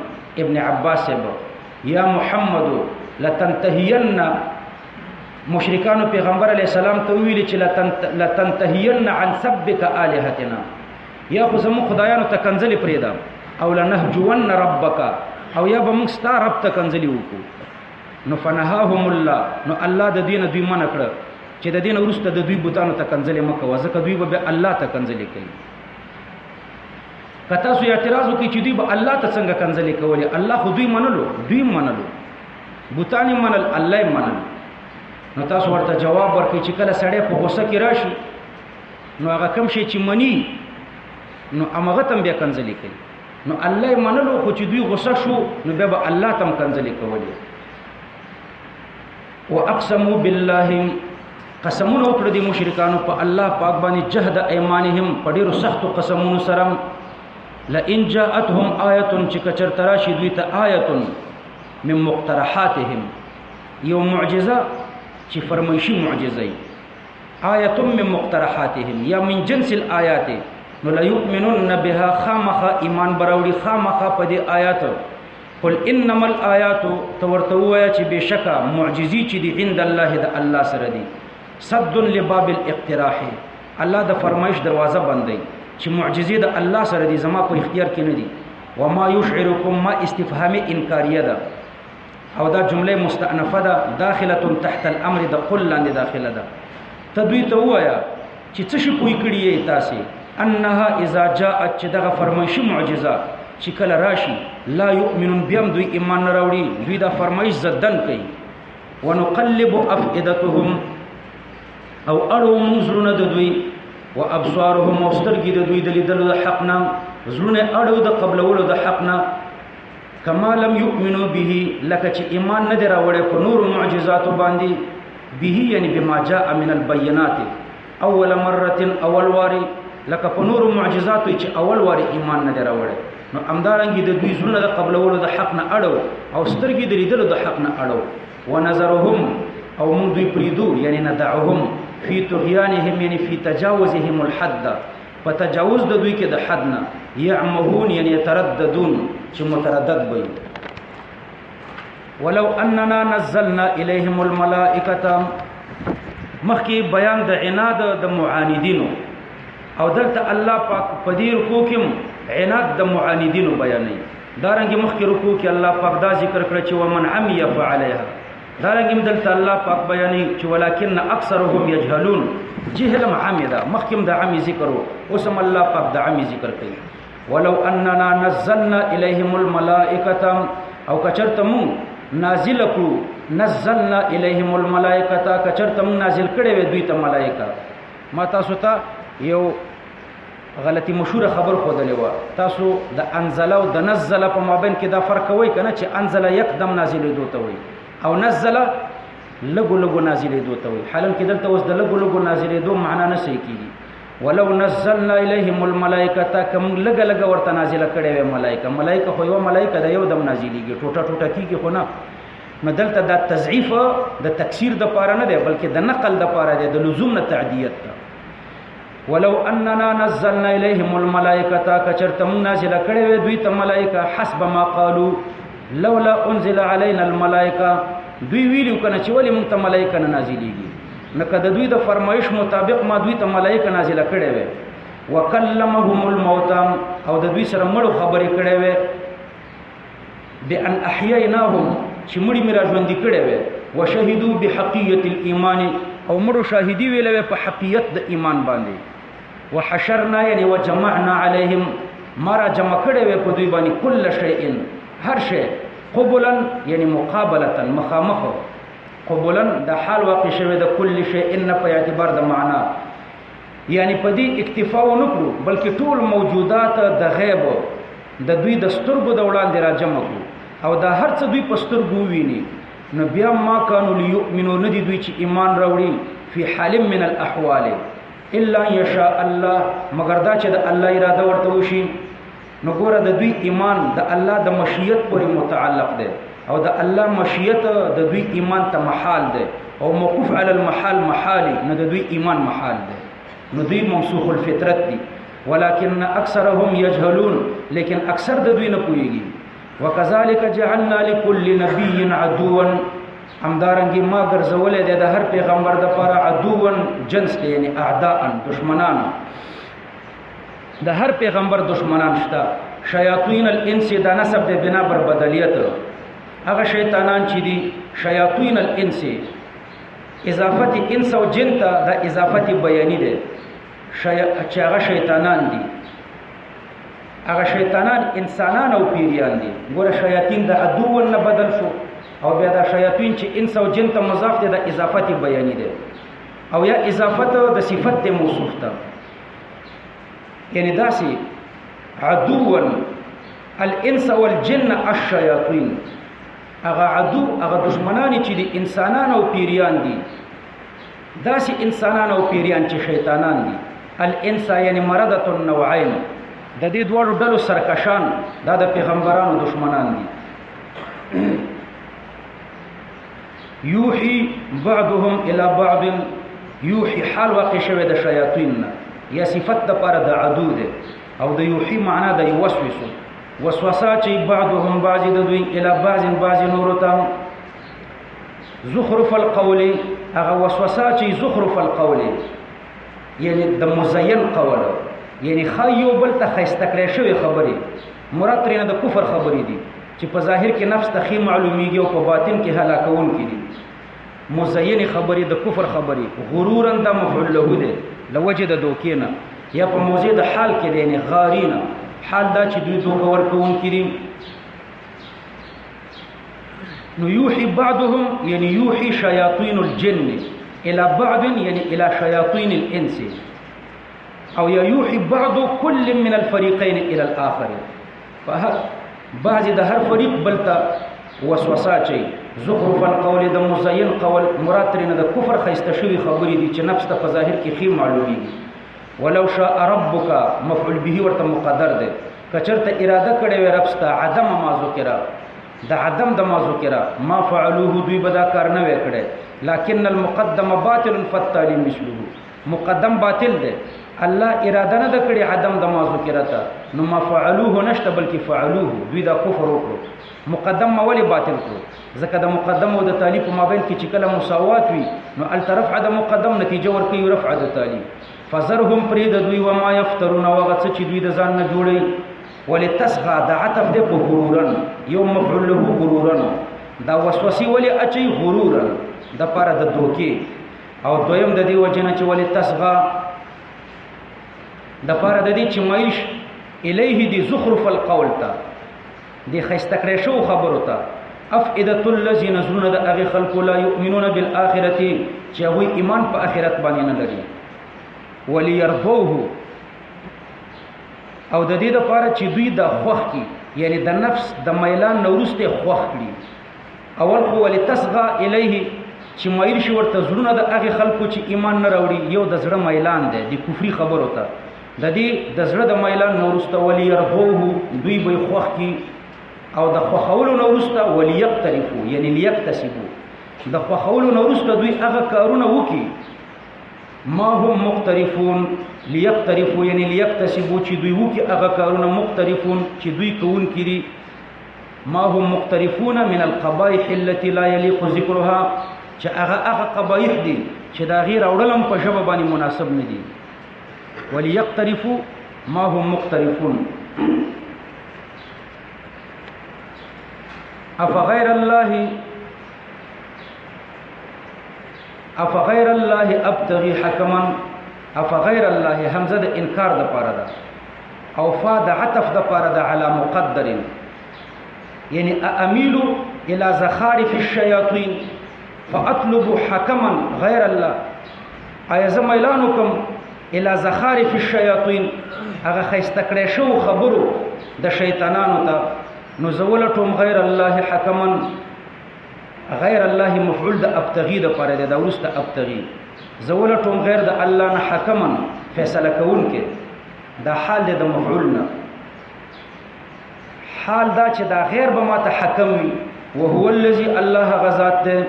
ابن عباس یا محمد لتنتهين مشرکانو پیغمبر علیہ السلام ته ویل چې لتنتهين عن سبك الهتنا یا خو زمو خدایانو ته کنځلې پرېدا او لنهجون ربک او یا به موږ ستا رب ته کنځلې وکړو نو فنهاهم الله نو الله د دین دوی منع کړ چې د دین ورسته د دوی بوتانو ته کنځلې مکه ځکه دوی به الله ته کنځلې کوي کته سو اعتراض وکړي چې دوی به الله ته څنګه کنځلې کولې الله خو دوی منلو بوتانی منل الله منل نو تاسو ورته جواب ورکړئ چې کله سړی په غوسه کې راشي نو هغه کم شي چې منی نو هغه تم بیا کنځلې کوي نو الله منلو خو چې دوی غوسه شو نو بیا به الله تم کنځلې کولې واقسموا بالله قسمونه وکړه دي مشرکانو په الله پاک باندې جهد ايمانهم په ډیرو سختو قسمونو سره لئن جاءتهم آیه چې کچر تراشي دوی ته آیه من مقترحاتهم یو معجزه چې فرمایشي معجزه آیه من مقترحاتهم یا من جنس الآیات نو لا یؤمنون بها خامخ ایمان براوړي خامخ په دې آیات قل انما الآیات تورتویا چې بشکا معجزي چې دي عند الله د الله سره دي صد لباب الاقتراح الله د فرمایش دروازه بندي چې معجزې د الله سره دي زما په اختیار کې نه دي وما يشعركم ما استفهام انکاریه ده او دا جمله مستأنفه ده داخله تحت الامر د قل لاندې داخله ده تدوی ته وایا چې څه شي کوی کړی تاسو انها اذا جاءت چې دغه فرمایشي معجزه چې کله راشي لا يؤمنون بهم دوی ایمان نه راوړي دوی دا فرمایش زدن کوي ونقلب افئدتهم او اړو منظرونه د دوی وابصارهم مسترګي د دوی د لیدلو د حقنا زړونه اړو د قبلولو د حقنا کما لم يؤمنوا به لکه چې ایمان نه دراوړي په نور معجزات باندې به یعنی بما جاء من البينات اول مره اول واري لکه په نور معجزات چې اول واري ایمان نه دراوړي نو امدارنګي د دوی زړونه د قبلولو د حقنا اړو او سترګي د لیدلو د حقنا اړو ونظرهم او من دوی پریدو یعنی ندعهم فی طغیانهم یعنی فی تجاوزهم الحد فتجاوز د دوی کې د حد نه یعمهون یعنی يترددون چې متردد وي ولو اننا نزلنا الیهم الملائکه مخکې بیان د عناد د معاندینو او دلته الله پاک پدیر کوکم عناد د معاندینو بیانې دارنګ مخکې رکوع کې الله پاک دا ذکر کړ چې ومن عمی فعليها دارنګ دلته الله پاک بیانې چې ولکن اکثرهم یجهلون جهل عامدا مخکې د عمی ذکر او سم الله پاک د عمی ذکر کوي ولو اننا نزلنا الیهم الملائکه او کچرتم نازل کړو نزلنا الیهم الملائکه کچرتم نازل کړي وي دوی ته ملائکه ما تاسو ته یو غلطی مشهور خبر خودلې و تاسو د انزل او د نزل په مابین کې دا فرق کوي کنه چې انزل یکدم نازلې دوته وي او نزل لګو لګو نازلې دوته وي حالم کې دلته اوس د لګو لګو نازلې دوه معنا نه صحیح کیږي ولو نزلنا الیهم الملائکه کم لګ لګ ورته نازله کړي وي ملائکه خو یو ملائکه د یو دم نازلېږي ټوټه ټوټه کیږي خو نه مدلته د تضعیف د تکثیر د پاره نه دی بلکې د نقل د پاره دی د لزوم نه تعدیت ده ولو اننا نزلنا الیهم الملائکه کچرتم نازله کړي وي دوی ته ملائکه حسب ما قالوا لولا انزل علينا الملائکه دوی ویلو کنه چې ولې موږ ته ملائکه نه نازلېږي نو کله دوی د فرمایش مطابق ما دوی ته ملائکه نازله کړي وي وکلمهم الموت او د دوی سره مړو خبرې کړي وي بان احییناهم چې مړي میرا ژوند کړي وي وشهدوا بحقیة الایمان او مړو شاهدی ویلوي په حقیقت د ایمان باندې وحشرنا یعنی وجمعنا عليهم مرا جمع کړي وي په دوی باندې کل شیء هر شی قبلا یعنی مقابله مخامخ قبلا د حال واقع شوی د کل شیء ان په اعتبار د معنا یعنی په دې اکتفا و نکړو بلکې ټول موجودات د غیب د دوی د سترګو د وړاندې را جمع کړو او دا هر څه دوی په سترګو ویني نو بیا ما كانوا ليؤمنوا ندي دوی چې ایمان راوړي فی حال من الاحوال الا یشاء الله مگر دا چې د الله اراده ورته وشي نو ګوره د دوی ایمان د الله د مشیت پورې متعلق دی او د الله مشیت د دوی ایمان ته محال دی او موقوف علی المحال محالي نو د دوی ایمان محال دی نو دوی منسوخ الفطرت دي ولكن اکثرهم یجهلون لیکن اکثر د دوی نه پوهیږي وکذالک جعلنا لكل نبي عدوا همدارنګي ما ګرځولې د هر پیغمبر د لپاره عدوا جنس دی یعنی اعداء دشمنان د هر پیغمبر دشمنان شته شیاطین الانس دا نسب د بنا بر بدلیت هغه شیطانان چې دي شیاطین الانس اضافت انس او جن ته د اضافت بیانی ده چې هغه شیطانان دي هغه شیطانان انسانان او پیریان دي ګوره شیاطین د عدو نه بدل شو او بیا د شیاطین چې انس او جن ته مضاف دي د اضافت بیانی ده او یا اضافت د صفت موصوف ته یعنی داسي عدوا الانس والجن الشیاطین هغه عدو هغه دشمنان چې دي انسانان او پیریان دي داسي انسانان او پیریان چې شیطانان دي الانس یعنی مرده النوعين د دې دوه ډلو سرکشان دا د پیغمبرانو دشمنان دي یوحي بعضهم الى بعض یوحي حال واقع شوی د شیاطین یا صفت د پر د عدو ده او د یوحي معنا د یوسوسو وسوسه چې بعضهم بعض د دوی الى بعض نورتم زخرف القول هغه وسوسه چې زخرف القول یعنی د مزین قول یعنی خایو بل ته خیستکړې شوی خبرې مراد ترنه د کفر خبرې دي چې په ظاهر کې نفس تخی معلومیږي او په باطن کې هلاکون کړي مزین خبرې د کفر خبرې غرورا د مفعول له ده لوجه د دوکینه یا په موضوع د حال کې دی نه غارینا حال دا چې دوی دوه ورکون کړي نو یوحي بعضهم یعنی یوحي شیاطین الجن الى بعض یعنی الى شیاطین الانس او یوحي بعض كل من الفريقين الى الاخر بعض د هر فریق بلتا وسوسه چي زخرف القول د مزین قول مراد ترنه د کفر خيسته شوی خبرې دي چې نفس ته په ظاهر کې خې معلومي ولو شاء ربك مفعول به ورته مقدر ده کچرته اراده کړي و ربستا عدم ما ذکر د عدم د ما ذکر ما فعلوه دوی بدا کار نه وکړي لكن المقدم باطل فالتالي مثله مقدم باطل ده الله اراده نه کړي عدم د ما ذکرته نو ما فعلوه نشته بلکې فعلوه دوی دا کفر وکړو مقدم ولی باطل کړو ځکه د مقدم او د تالی په مابین کې چې کله مساوات وي نو الطرف عدم مقدم نتیجه ورکوي رفع د تالی فزرهم پرید دوی و ما یفترون وغت چې دوی د ځان نه جوړي ولتصغى د عطف د غرورن یوم مفعول له غرورن دا وسوسه ولی اچي غرورن د پاره د دوکي او دویم د دې وجنه چې ولتصغى د پاره د دې چې مایش الیه دی زخرف القول تا دی خستکړې شو خبرو تا افئده الذين زنون د هغه خلق لا يؤمنون بالاخره چې هغه ایمان په آخرت باندې نه لري وليرضوه او د دې لپاره چې دوی د خوخ کی یعنی د نفس د میلان نورسته خوخ کړي اول خو ولتصغى الیه چې مایل شي ورته زړونه د هغه خلکو چې ایمان نه راوړي یو د زړه میلان دی د کفري خبرو ته د دې د زړه د میلان نورسته وليرضوه دوی به خوخ کی او د خوخولو نورسته وليقترفوا یعنی ليكتسبوا د خوخولو نورسته دوی هغه کارونه وکي ما هم مقترفون ليقترفوا یعنی ليكتسبوا چې دوی وکي هغه کارونه مقترفون چې دوی کوون کړي ما هم مقترفون من القبائح التي لا يليق ذكرها چې هغه قبایح دي چې دا غیر اورلم په شبه باندې مناسب نه دي وليقترفوا ما هم مقترفون افغير الله افغیر الله ابتغي حکما، افغیر الله حمزه د انکار د پاره ده او فا د عطف د پاره ده علی مقدر، یعنی امیل الى زخارف الشیاطین فاطلب حکما غیر الله، ایا زم اعلان کوم الى زخارف الشیاطین هغه خیسته کړی شو خبرو د شیطانانو ته، نو زولتم غیر الله حکما، غیر الله مفعول د ابتغي د پاره ده، د ورسته ابتغي، زولتم غیر د الله نه حکما فیصله کون کې، دا حال د مفعول نه، حال دا چې دا غیر به ما ته حکم وي، وهو الذي الله غزاد ده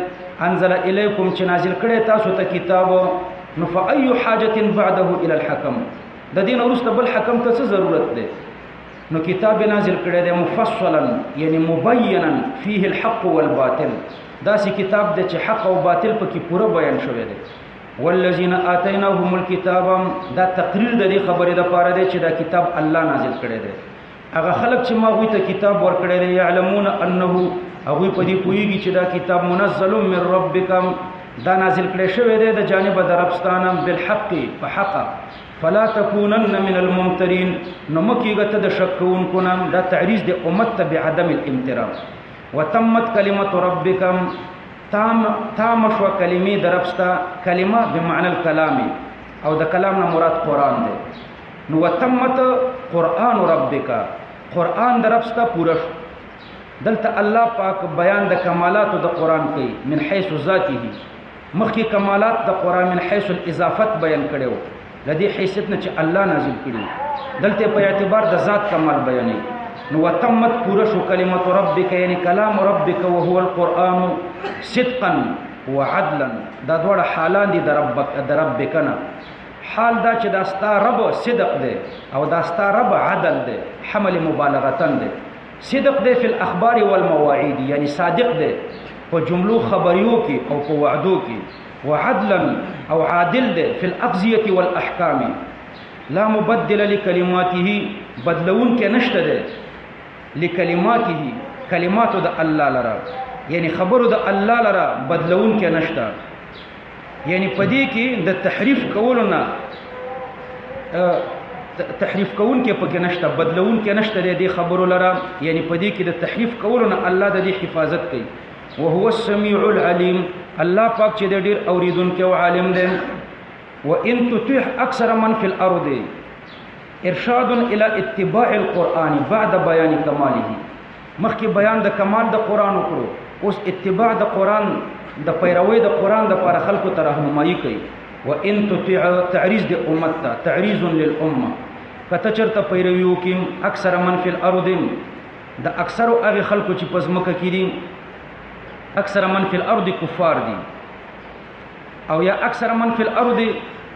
انزل الیکم چې نازل کړي تاسو ته کتاب، نو فأي حاجه بعده الى الحكم، د دین ورسته بل حکم ته څه ضرورت ده، نو کتاب نازل کړي ده مفصلا یعنی مبینا فيه الحق والباطل، دا سی کتاب ده چې حق او باطل پکې پوره بیان شوی دی، والذین آتیناهم الکتاب، دا تقریر د دې خبرې د پاره دی چې دا کتاب الله نازل کړي دی، هغه خلق چې ما غوي ته کتاب ور کړی دی، یعلمون انه هغه په دې پوهیږي چې دا کتاب منزل من ربکم، دا نازل کړی شوی دی د جانب د ربستانه بالحق فحق، فلا تكونن من الممترین، نو مکیږه ته د شک کوونکو نه، دا تعریض د امت ته بعدم الامتراء، وتمت کلمت ربکم، تام شو کلمې دربستا، کلمه بمعنى الكلام او د کلام نه مراد قران دی، نو وتمت قران ربک، قران دربستا پوره شو، دلته الله پاک بیان د کمالات د قران کوي من حيث ذاته، مخکې کمالات د قران من حيث الاضافت بیان کړو، لدی حیثیت نه چې الله نازل کړي، دلته په اعتبار د ذات کمال بیانې، نو وتمت پوره شو کلمت ربک یعنی کلام ربک وهو القرآن صدقا وعدلا، دا دوړه حالان دي د ربک نه، حال دا چې دا ستا رب صدق دی او دا ستا رب عدل دی، حمل مبالغتن دی، صدق دی فی الاخبار والمواعید یعنی صادق دی په جملو خبریو کې او په وعدو کې، وعدلا او عادل دی فی الاقضیه والاحکام، لا مبدل لکلماته، بدلون کې نشته دی لکلماته، کلماتو د الله لرا یعنی خبرو د الله لرا بدلون کې نشته، یعنی پدې کې د تحریف کولو نه تحریف کون کې پکې نشته، بدلون کې نشته د خبرو لرا، یعنی پدې کې د تحریف کولو نه الله د دې حفاظت کوي، وهو السميع العليم، الله پاک چې د ډېر اوریدونکو او عالم دی، وان تطيع اکثر من في الارض، ارشاد الى اتباع القرآن بعد بیان کماله، مخکې بیان د کمال د قرآن وکړو، اوس اتباع د قرآن د پیروي د قرآن د پر خلکو ته راهنمایي کوي، وان تطيع تعریض د امت ته، تعریض للامه، کته چرته پیروي وکیم اکثر من فی الارض، د اکثر هغه خلکو چې پزمکه کې دي، اکثر من فی الارض کفار دي، او یا اکثر من فی الارض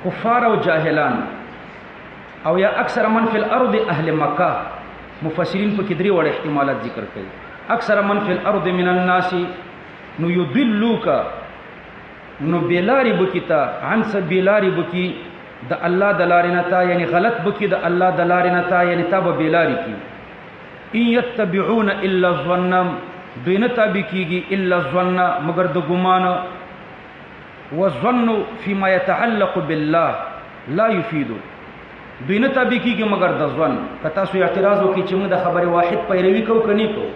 کفار او جاهلان، او یا اکثر من فی الارض اهل مکه، مفسرین په کې درې وړ احتمالات ذکر کړي، اکثر من فی الارض من الناس، نو یضلوک، نو بیلاری بکیتا عن سبیلاری بکی د الله د لارې نه تا، یعنی غلط بکی د الله د لارې نه تا، یعنی تا به بیلاری کی، ان یتبعون الا الظن، دوی نه تابع کیږي الا الظن مگر د ګمان، والظن فيما يتعلق بالله لا يفيد، دوی نه تابع کیږي مگر د ځوان، کتا سو اعتراض وکي چې موږ د خبر واحد پیروي کو کني کو،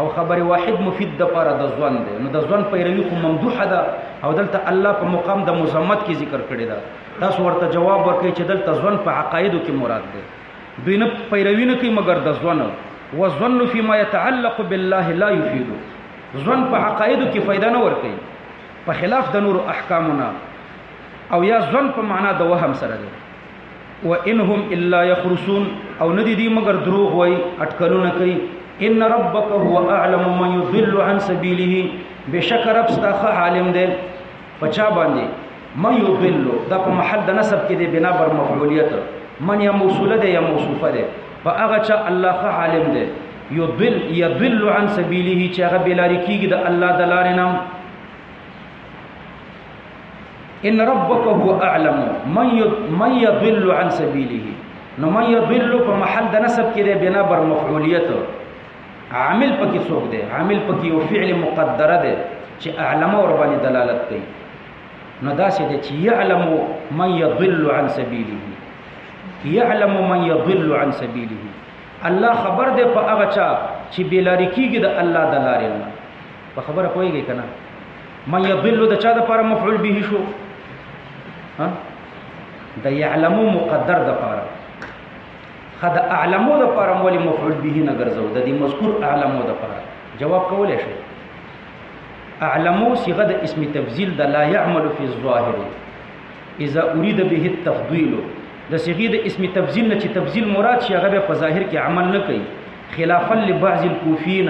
او خبر واحد مفید د پاره د ځوان دی، نو د ځوان پیروي خو ممدوحه ده، او دلته الله په مقام د مزمت کې ذکر کړی ده، تاسو ورته جواب ورکړئ چې دلته ځوان په عقایدو کې مراد دی، دوی نه پیروي نه کوي مگر د ځوان، والظن فيما يتعلق بالله لا يفيد، ځوان په عقایدو کې فائدہ نه ورکوي په خلاف د نور احکامنا، او یا ځوان په معنا د وهم سره دی، وانهم الا يخرسون، او ندی دی مگر دروغ وای اٹکلونه کوي، ان ربک هو اعلم من يضل عن سبيله، بشک رب ستاسو عالم دی پچا باندې، من يضل دا په محل د نسب کې دی بنا بر مفعولیت، من یا موصوله دی یا موصوفه دی، فاغه چا الله عالم دی، يضل عن سبيله چې هغه بلاری کیږي د الله د لارې نه، ان ربک هو اعلم من يضل عن سبيله، نو من يضل په محل د نسب کې دی بنا بر مفعولیت، عامل پکې څوک دی، عامل پکې یو فعل مقدره دی چې اعلم ور باندې دلالت کوي، نو داسې دی چې یعلم من یضل عن سبیله، یعلم من یضل عن سبیله، الله خبر دی په هغه چا چې بېلارې کېږي د الله د لارې نه. په خبره پوهېږئ که نه؟ من یضل د چا دپاره مفعول به شو؟ د یعلمو مقدر دپاره. ښه د اعلمو دپاره ولې مفعول به نه ګرځو؟ د دې مذکور اعلمو دپاره جواب کولی شئ. اعلمو صيغه د اسم تفضیل د لا يعمل في الظاهر اذا اريد به التفضيل، د صيغه د اسم تفضیل نه چې تفضیل مراد شي هغه په ظاهر کې عمل نه کوي، خلافا لبعض الكوفيين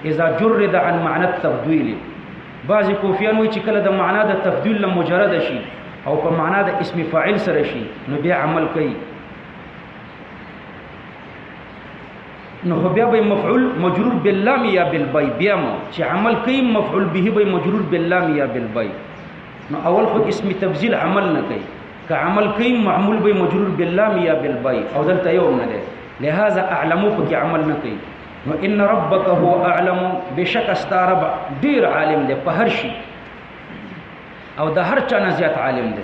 اذا جرد عن معنى التفضيل. بعض کوفیان وایي چې کله د معنا د تفضیل نه مجرد شي او په معنا د اسم فاعل سره شي نو بیا عمل کوي. نو خو بیا به مفعول مجرور باللام یا بالبای، بیا چې عمل کوي مفعول به به مجرور باللام یا بالبای. نو اول خو اسم تفضیل عمل نه کوي، که عمل کوي معمول به مجرور باللام یا بالبای، او دلته یو نه دی، لہذا اعلمو پکې عمل نه کوي. نو ان ربک هو اعلم، بشک استا رب ډیر عالم دی په هر شي او د هر چا نه زیات عالم دی.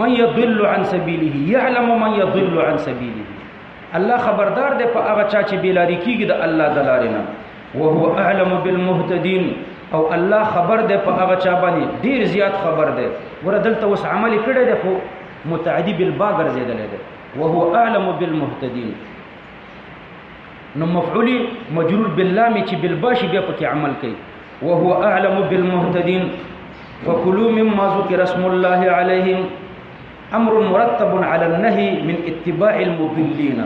من یضل عن سبیله، یعلم من یضل عن سبیله، الله خبردار دی په هغه چا چې بېلارې کېږي د الله د لارې نه. وهو اعلم بالمهتدین، او الله خبر دی په هغه چا باندې ډیر زیات خبر دی. ګوره دلته اوس عمل کړی دی خو متعدی بالبا ګرځېدلی دی. وهو اعلم بالمهتدین، نو مفعولی مجرور باللام چې بالبا شي بیا پکې عمل کوي. وهو اعلم بالمهتدین فكلوا مما ذكر اسم الله عليهم امر مرتب على النهي من اتباع المضلين.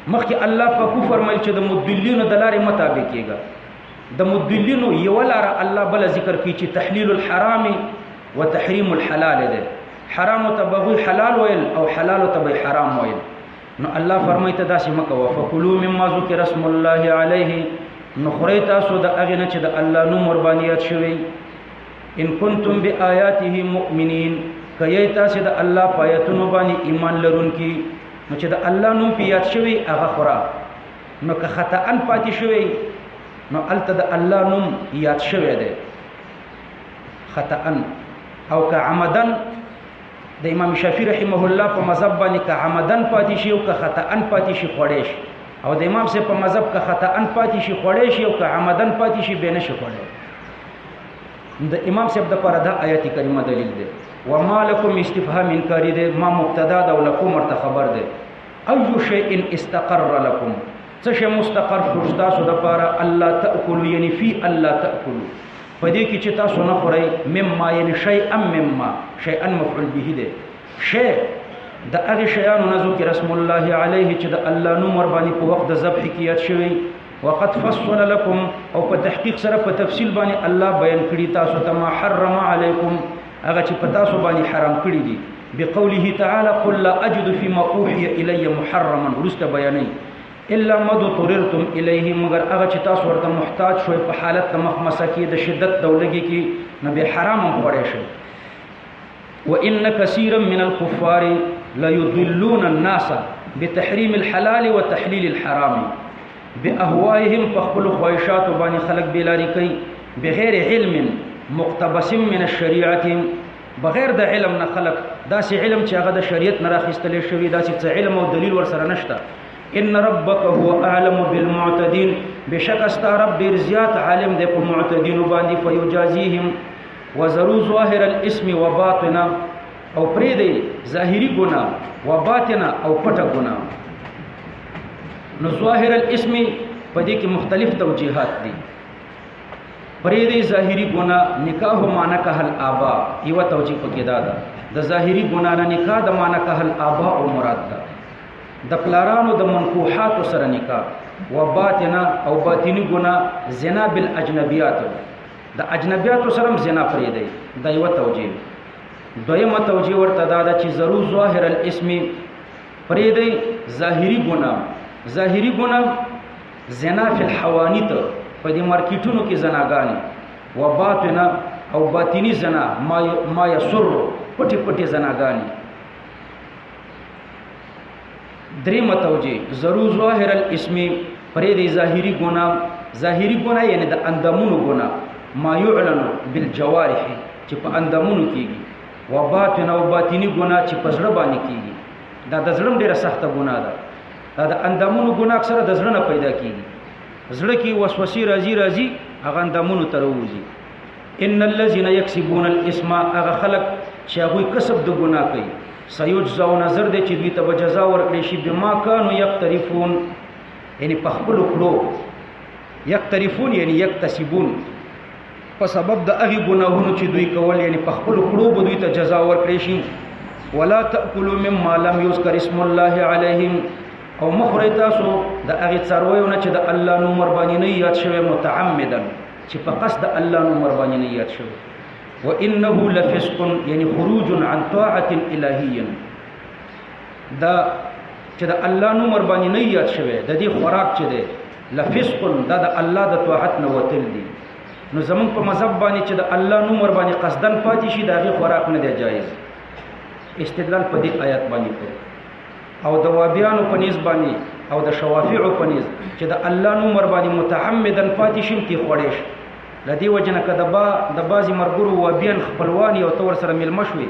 مخکې الله په کو فرمایل چې د مضلینو د لارې مطابق کېږه. د مضلینو یو لاره الله بل ذکر کوي چې تحلیل الحرام و تحریم الحلال ده. حرام ته به حلال ویل او حلال ته به حرام ویل. نو الله فرمایي ته داسې مه کوه. فکلوا مما ذکر اسم الله علیه، نو خورئ تاسو د هغې نه چې د الله نوم ورباندې یاد شوی. ان کنتم بآیاته مؤمنین، که یی تاسې د الله په آیتونو باندې ایمان لرونکي، نو چې د الله نوم پې یاد شوی هغه خوره. نو که خطأ پاتې شوی نو هلته د الله نوم یاد شوی دی خطأ، او که عمدن د امام شافعي رحمه الله په مذهب باندې که عمدن پاتې شي او که خطأ پاتې شي خوړی شي، او د امام صاحب په مذهب که خطأ پاتې شي خوړی شي او که عمدن پاتې شي بیا نه شي خوړی. د امام صاحب دپاره دا آیت کریمه دلیل دی. وما لکم استفهام انکاری دی، ما مبتدا ده او لکم ورته خبر دی. ایو شیء استقر لکم، څه شی مستقر شو ستاسو دپاره؟ الله تأکلوا، یعنی فی الله تأکلوا، په دې کې چې تاسو نه خورئ. مما یعنی شیئا مما، شیئا مفعول به دی. شی د هغې شیانو نه ذکر اسم الله علیه چې د الله نوم ورباندې په وخت د ذبح کې یاد شوی. وقد فصل لكم، او په تحقیق سره په تفصیل باندې الله بیان کړي تاسو ته ما حرم علیکم، هغه چې په تاسو باندې حرام کړي دي. بقوله تعالی قل لا اجد فيما اوحي الي محرما، ورسته بیانوي الا ما اضطررتم الیه، مگر هغه چې تاسو ورته محتاج شوي په حالت د مخمسه کې د شدت د ولګي کې نه به حرام هم خوړی شي. وان كثيرا من الكفار ليضلون الناس بتحريم الحلال وتحليل الحرام، باهوائهم فخپل خواهشات باندې خلق بلاری کوي، بغیر علم مقتبس من الشریعت، بغیر د علم نه خلق داسې علم چې هغه د شریعت نه راخیستلی شوي، داسې علم او دلیل ورسره نشته. ان ربک هو اعلم بالمعتدین، بشک استا رب ډیر زیات عالم دی په معتدینو باندې. فیجازیهم وذروا ظاهر الاسم وباطنه، او پرېږدئ ظاهري ګناه وباطنه او پټه ګناه. نو ظاهر الاسم په دې کې مختلف توجیهات دي. پرېږدئ ظاهري ګناه، نکاح ما نکح الآبا، یوه توجیه پکې دا ده د ظاهري ګناه نه نکاح د ما نکح الآبا او مراد ده د پلارانو د منکوحاتو سره نکاح. و باطنه او باطنی ګناه زنا بالاجنبیات، د اجنبیاتو سره هم زنا پرېږدئ، دا یوه توجیه. دویمه توجیه ورته دا ده چې ضرور ظاهر الاسم، پرېږدئ ظاهري ګناه. ظاهري ګناه زنا فی الحوانیت، په دې مارکیټونو کې زناګانې. و باطنه او باطنی زنا ما یسر، پټې پټې زناګانې. دریمه توجیه ضرور ظاهر الاسم، پرېږدئ ظاهري ګناه. ظاهري ګناه یعنی د اندامونو ګناه، ما یعلن بالجوارح، چې په اندامونو کېږي. و باطن او باطنی ګناه چې په زړه باندې کیږي دا د زړه ډیره سخته ګناه ده دا د اندامونو ګناه اکثره د زړه نه پیدا کیږي زړه کې وسوسې راځي هغه اندامونو ته راوځي ان الذين يكسبون الاسم هغه خلق چې هغه کسب د ګناه کوي سيجزاون نظر دې چې دوی ته به جزا ورکړي شي بما كانوا يقترفون یعنی په خپل کړو یقترفون یعنی یکتسبون په سبب د هغه ګناهونو چې دوی کول یعنی په خپل کړو به دوی ته جزا ورکړي شي ولا تاكلوا مما لم يذكر اسم الله عليهم او مخری تاسو د هغه څارویونه چې د الله نوم باندې نه یاد شوی متعمدا چې په قصد الله نوم باندې نه یاد شوی وانه لفسق یعنی خروج عن طاعه الهيه دا چې د الله نوم باندې نه یاد شوی د دې خوراک چې ده لفسق دا د الله د طاعت نه وتل دي نو زمون په مذهب باندې چې د الله نوم باندې قصدن پاتې شي دا غي خوراک نه دی جایز استدلال په دې آیات باندې کوي او د وابیانو په نسبت باندې او د شوافیعو په نسبت چې د الله نوم باندې متعمدن پاتې شي کی خوړېش لدی وجنه کده د بازي مرګرو وابیان خپلوانی او تور سره مل مشوي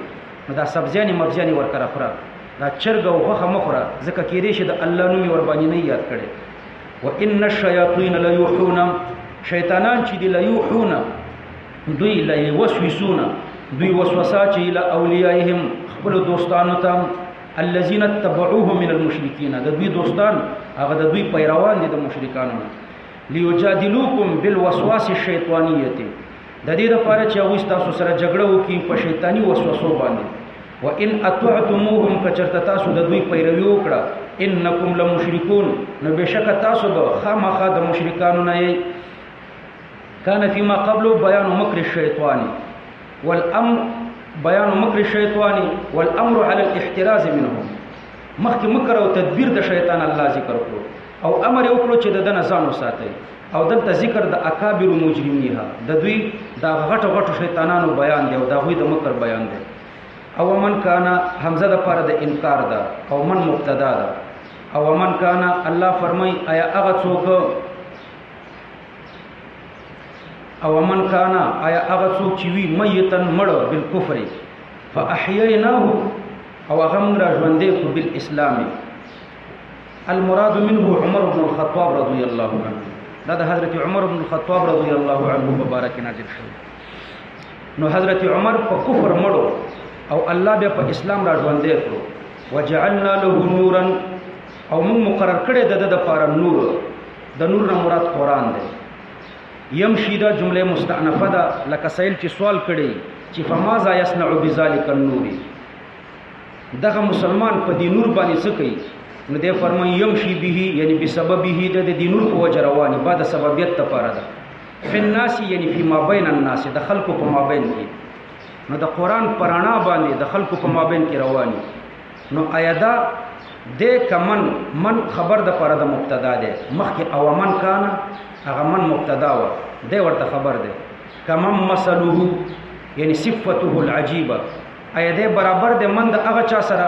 نو دا سبزياني مبزياني ورکره خورا دا چرګ او غوخه مخوره ځکه کېږي چې د الله نوم ور باندې نه یاد کړي وان الشياطين لا يوحون شیطانان چې دی لا يوحون دوی لا وسوسون دوی وسوسه چې له اولیاءهم خپل دوستانو ته الذين اتبعوه من المشركين د دوی دوستان هغه د دوی پیروان دي د مشرکانو ليجادلوكم بالوسواس الشيطانيه د دې لپاره چې هغه تاسو سره جګړه وکړي په شیطانی وسوسو باندې وان اطعتموهم کچرتا تاسو د دوی پیروي وکړه انکم لمشرکون نو بشک تاسو به خامخا د مشرکانو نه یې کان فيما قبل بیان مکر الشیطان والامر بیان مکر الشیطان والامر على الاحتراز منهم مخکې مکر او تدبیر د شیطان الله ذکر کړو او امر یو کړو چې د دنه ځان وساتي او دلته ذکر د اکابر مجرمینها د دوی د غټو شیطانانو بیان دی او د غوی د مکر بیان دی او من کانا حمزه د پاره د انکار ده او من مبتدا ده او من کانا الله فرمای آیا هغه څوک او من کانا آیا هغه څوک چې وی میتن مړ بالکفر فاحییناه او هغه موږ راژوندې کو بالاسلام المراد منه عمر بن الخطاب رضی الله عنه دا د حضرت عمر بن الخطاب رضی الله عنه مبارک نازل شو نو حضرت عمر په کفر مړو او الله بیا په اسلام راژوندې کړو وجعلنا له نورا او موږ مقرر کړی د لپاره نور د نور نه مراد قران دی يمشي دا جمله مستأنفه ده لکه سائل چې سوال کړي چې فماذا يصنع بذلك النور دغه مسلمان په دې نور باندې څه کوي نو دې فرمایي يمشي به یعنی بسببه د دې نور په وجه رواني بعد سببیت لپاره ده فی الناس یعنی فی ما بین الناس د خلقو په مابین کې نو د قران پرانا باندې د خلقو په مابین کې رواني نو ایدا د کمن من خبر د پاره د مبتدا ده مخکې او من کان هغه من مبتدا و دی ورته خبر ده کمن مثله یعنی صفته العجيبه ایا ده برابر ده من د هغه چا سره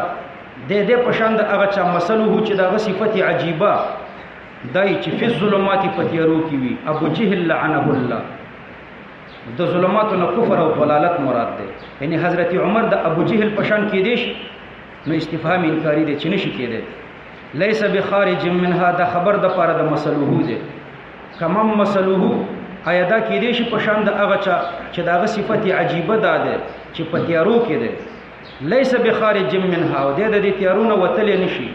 د پشان د هغه چا مثله چې دغه صفت عجيبه دای چې فی الظلمات پتیرو کی وی ابو جهل لعنه الله د ظلمات نه کفر او ضلالت مراد ده یعنی حضرت عمر د ابو جهل پشان کې دیش نو استفهام انکاری دي چې نشي کېده ليس بخارج منها دا خبر د پاره د مسلوه دي کمم مسلوه ایدا کې دي چې پشان د هغه چا چې دغه صفت عجيبه ده چې پتیارو کې ده ليس بخارج منها او د دې تیارونه وتل نشي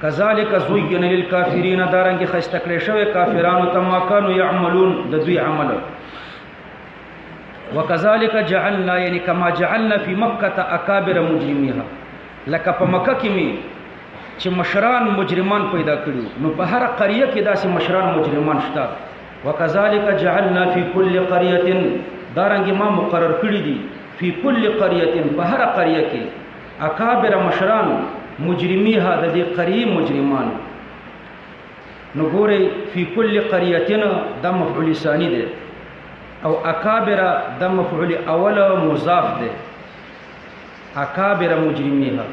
کذالک زین للکافرین دارنګ خستکړې شوی کافرانو تما کانوا يعملون د دوی عمل وکذالک جعلنا یعنی کما جعلنا فی مکه اکابر مجرمیها لکه په مکه کې می چې مشران مجرمان پیدا کړو نو په هر قريه کې داسې مشران مجرمان شته وکذالک جعلنا فی کل قريه دارنګ ما مقرر کړی دي فی کل قريه په هر قريه کې اکابر مشران مجرمیها د دې قریه مجرمان نو ګوري فی کل قريه د مفعول ثانی ده او اکابر د مفعول اول مضاف ده اکابر مجرمیها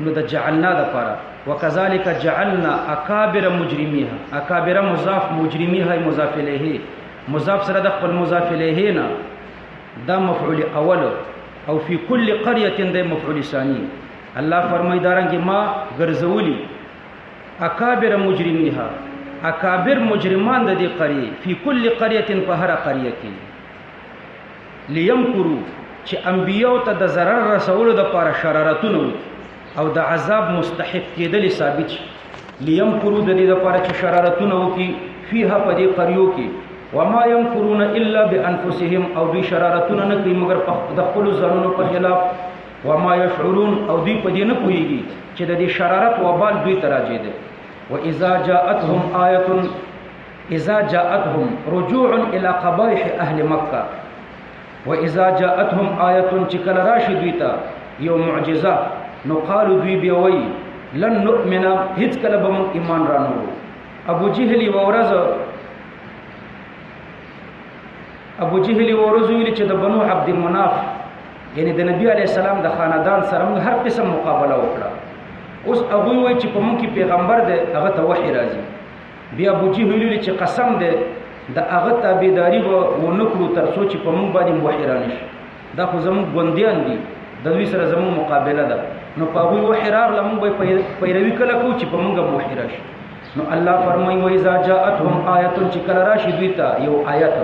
نو د جعلنا د پاره وکذالک جعلنا اکابر مجرمیها اکابر مضاف مجرمیها مضاف الیه مضاف سره د خپل مضاف الیه نه دا مفعول اول او فی کل قريه دا مفعول ثانی. الله فرمای دارنګه ما ګرځولی اکابر مجرمیها اکابر مجرمان د دې قريه فی کل قريه په هر قريه کې لیمکرو چې انبیاء ته د ضرر رسولو د پاره شرارتونه او د عذاب مستحق کېدل ثابت لیمکرو د دې د پاره چې شرارتونه وکي فيها په دې قريو کې وما يمكرون الا بانفسهم او دوی شرارتونه نه کوي مگر د خپل ځانونو په خلاف وما يشعرون او دوی په دې نه پوهیږي چې د دې شرارت وبال دوی ته راځي ده. واذا جاءتهم رجوع الى قبائح اهل مکه واذا جاءتهم چې کله راشي دوی ته یو معجزه نو قالو دوی بیا وایي لن نؤمن هیڅ کله به موږ ایمان رانو. ابو جهل ویل چې د بنو عبد المناف یعنی د نبی علی السلام د خاندان سره موږ هر قسم مقابله وکړه. اوس هغه وایي چې په موږ کې پیغمبر دی هغه ته وحی راځي. بیا ابو جهل ویل چې قسم دی د هغه تابعداري به ونکړو تر څو چې په موږ باندې وحی رانشي. دا خو زموږ ګوندیان دي د دوی سره زموږ مقابله ده. نو په هغوی وحی راغله موږ به پیروي کله کوو چې په موږ وحی راشي. نو الله فرمایي واذا جاءتهم آیه چې کله راشي دوی ته یو آیت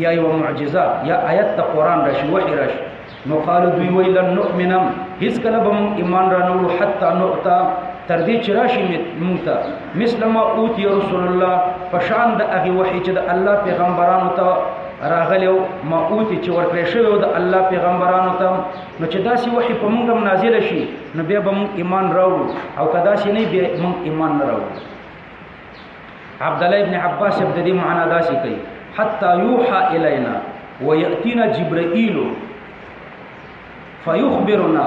یا یو معجزه یا آیت د قرآن راشي وحی راشي نو قالو دوی وی لن نؤمن هیڅ کله به موږ ایمان رانوړو حتی نؤتا تر دې چې راشي موږ ته مثل ما اوتی رسول الله په شان د هغې وحی چې د الله پیغمبرانو ته راغلی ما اوتی چې ورکړی شوی د الله پیغمبرانو ته نو چې داسې وحی په موږ هم نازله شي نو بیا به موږ ایمان راوړو او که داسې نه بیا موږ ایمان نه راوړو. عبدالله ابن عباس د دې معنا داسې کوي حتى يوحى إلينا ويأتينا جبرائيل فيخبرنا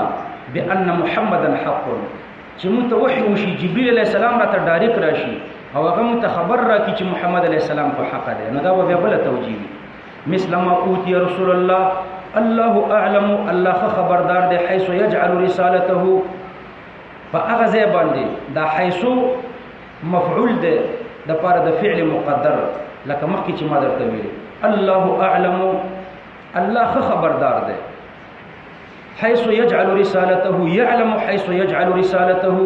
بأن محمدا حق چې موږ ته وحی وشي جبريل علیه السلام راته ډایرک راشي او هغه موږ ته خبر راکړي چې محمد علیه السلام په حق دی نو دا به بیا بله توجیه وي. مثل ما اوتی رسول الله الله اعلم الله خبردار دی حيث يجعل رسالته په هغه ځای باندې دا حيث مفعول دی د پاره د فعل مقدر لکه مخکې چې ما درته ویلي الله اعلم الله خبردار دی حيث يجعل رسالته يعلم حيث يجعل رسالته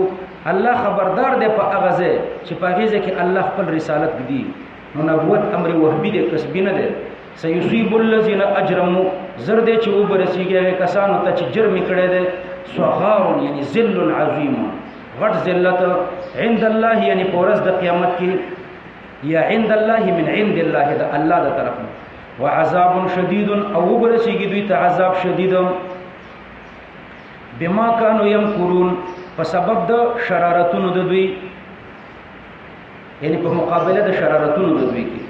الله خبردار دی په هغه ځای چې په هغې ځای کې الله خپل رسالت ږدي. نو نبوت امر وهبي دی کسبي نه دی. سيصيب الذين اجرموا زر دی چې وبرسیږي هغې کسانو ته چې جرم یې کړی دی صغار یعنی ذل عظیم غټ ذلت عند الله یعنی په ورځ د قیامت کې یا عند الله من عند الله دا الله دا طرف وعذاب شدید او وبرسیږي دوی ته عذاب شدید بما كانوا يمكرون په سبب د شرارتونو د دوی یعنی په مقابله د شرارتونو د دوی کې.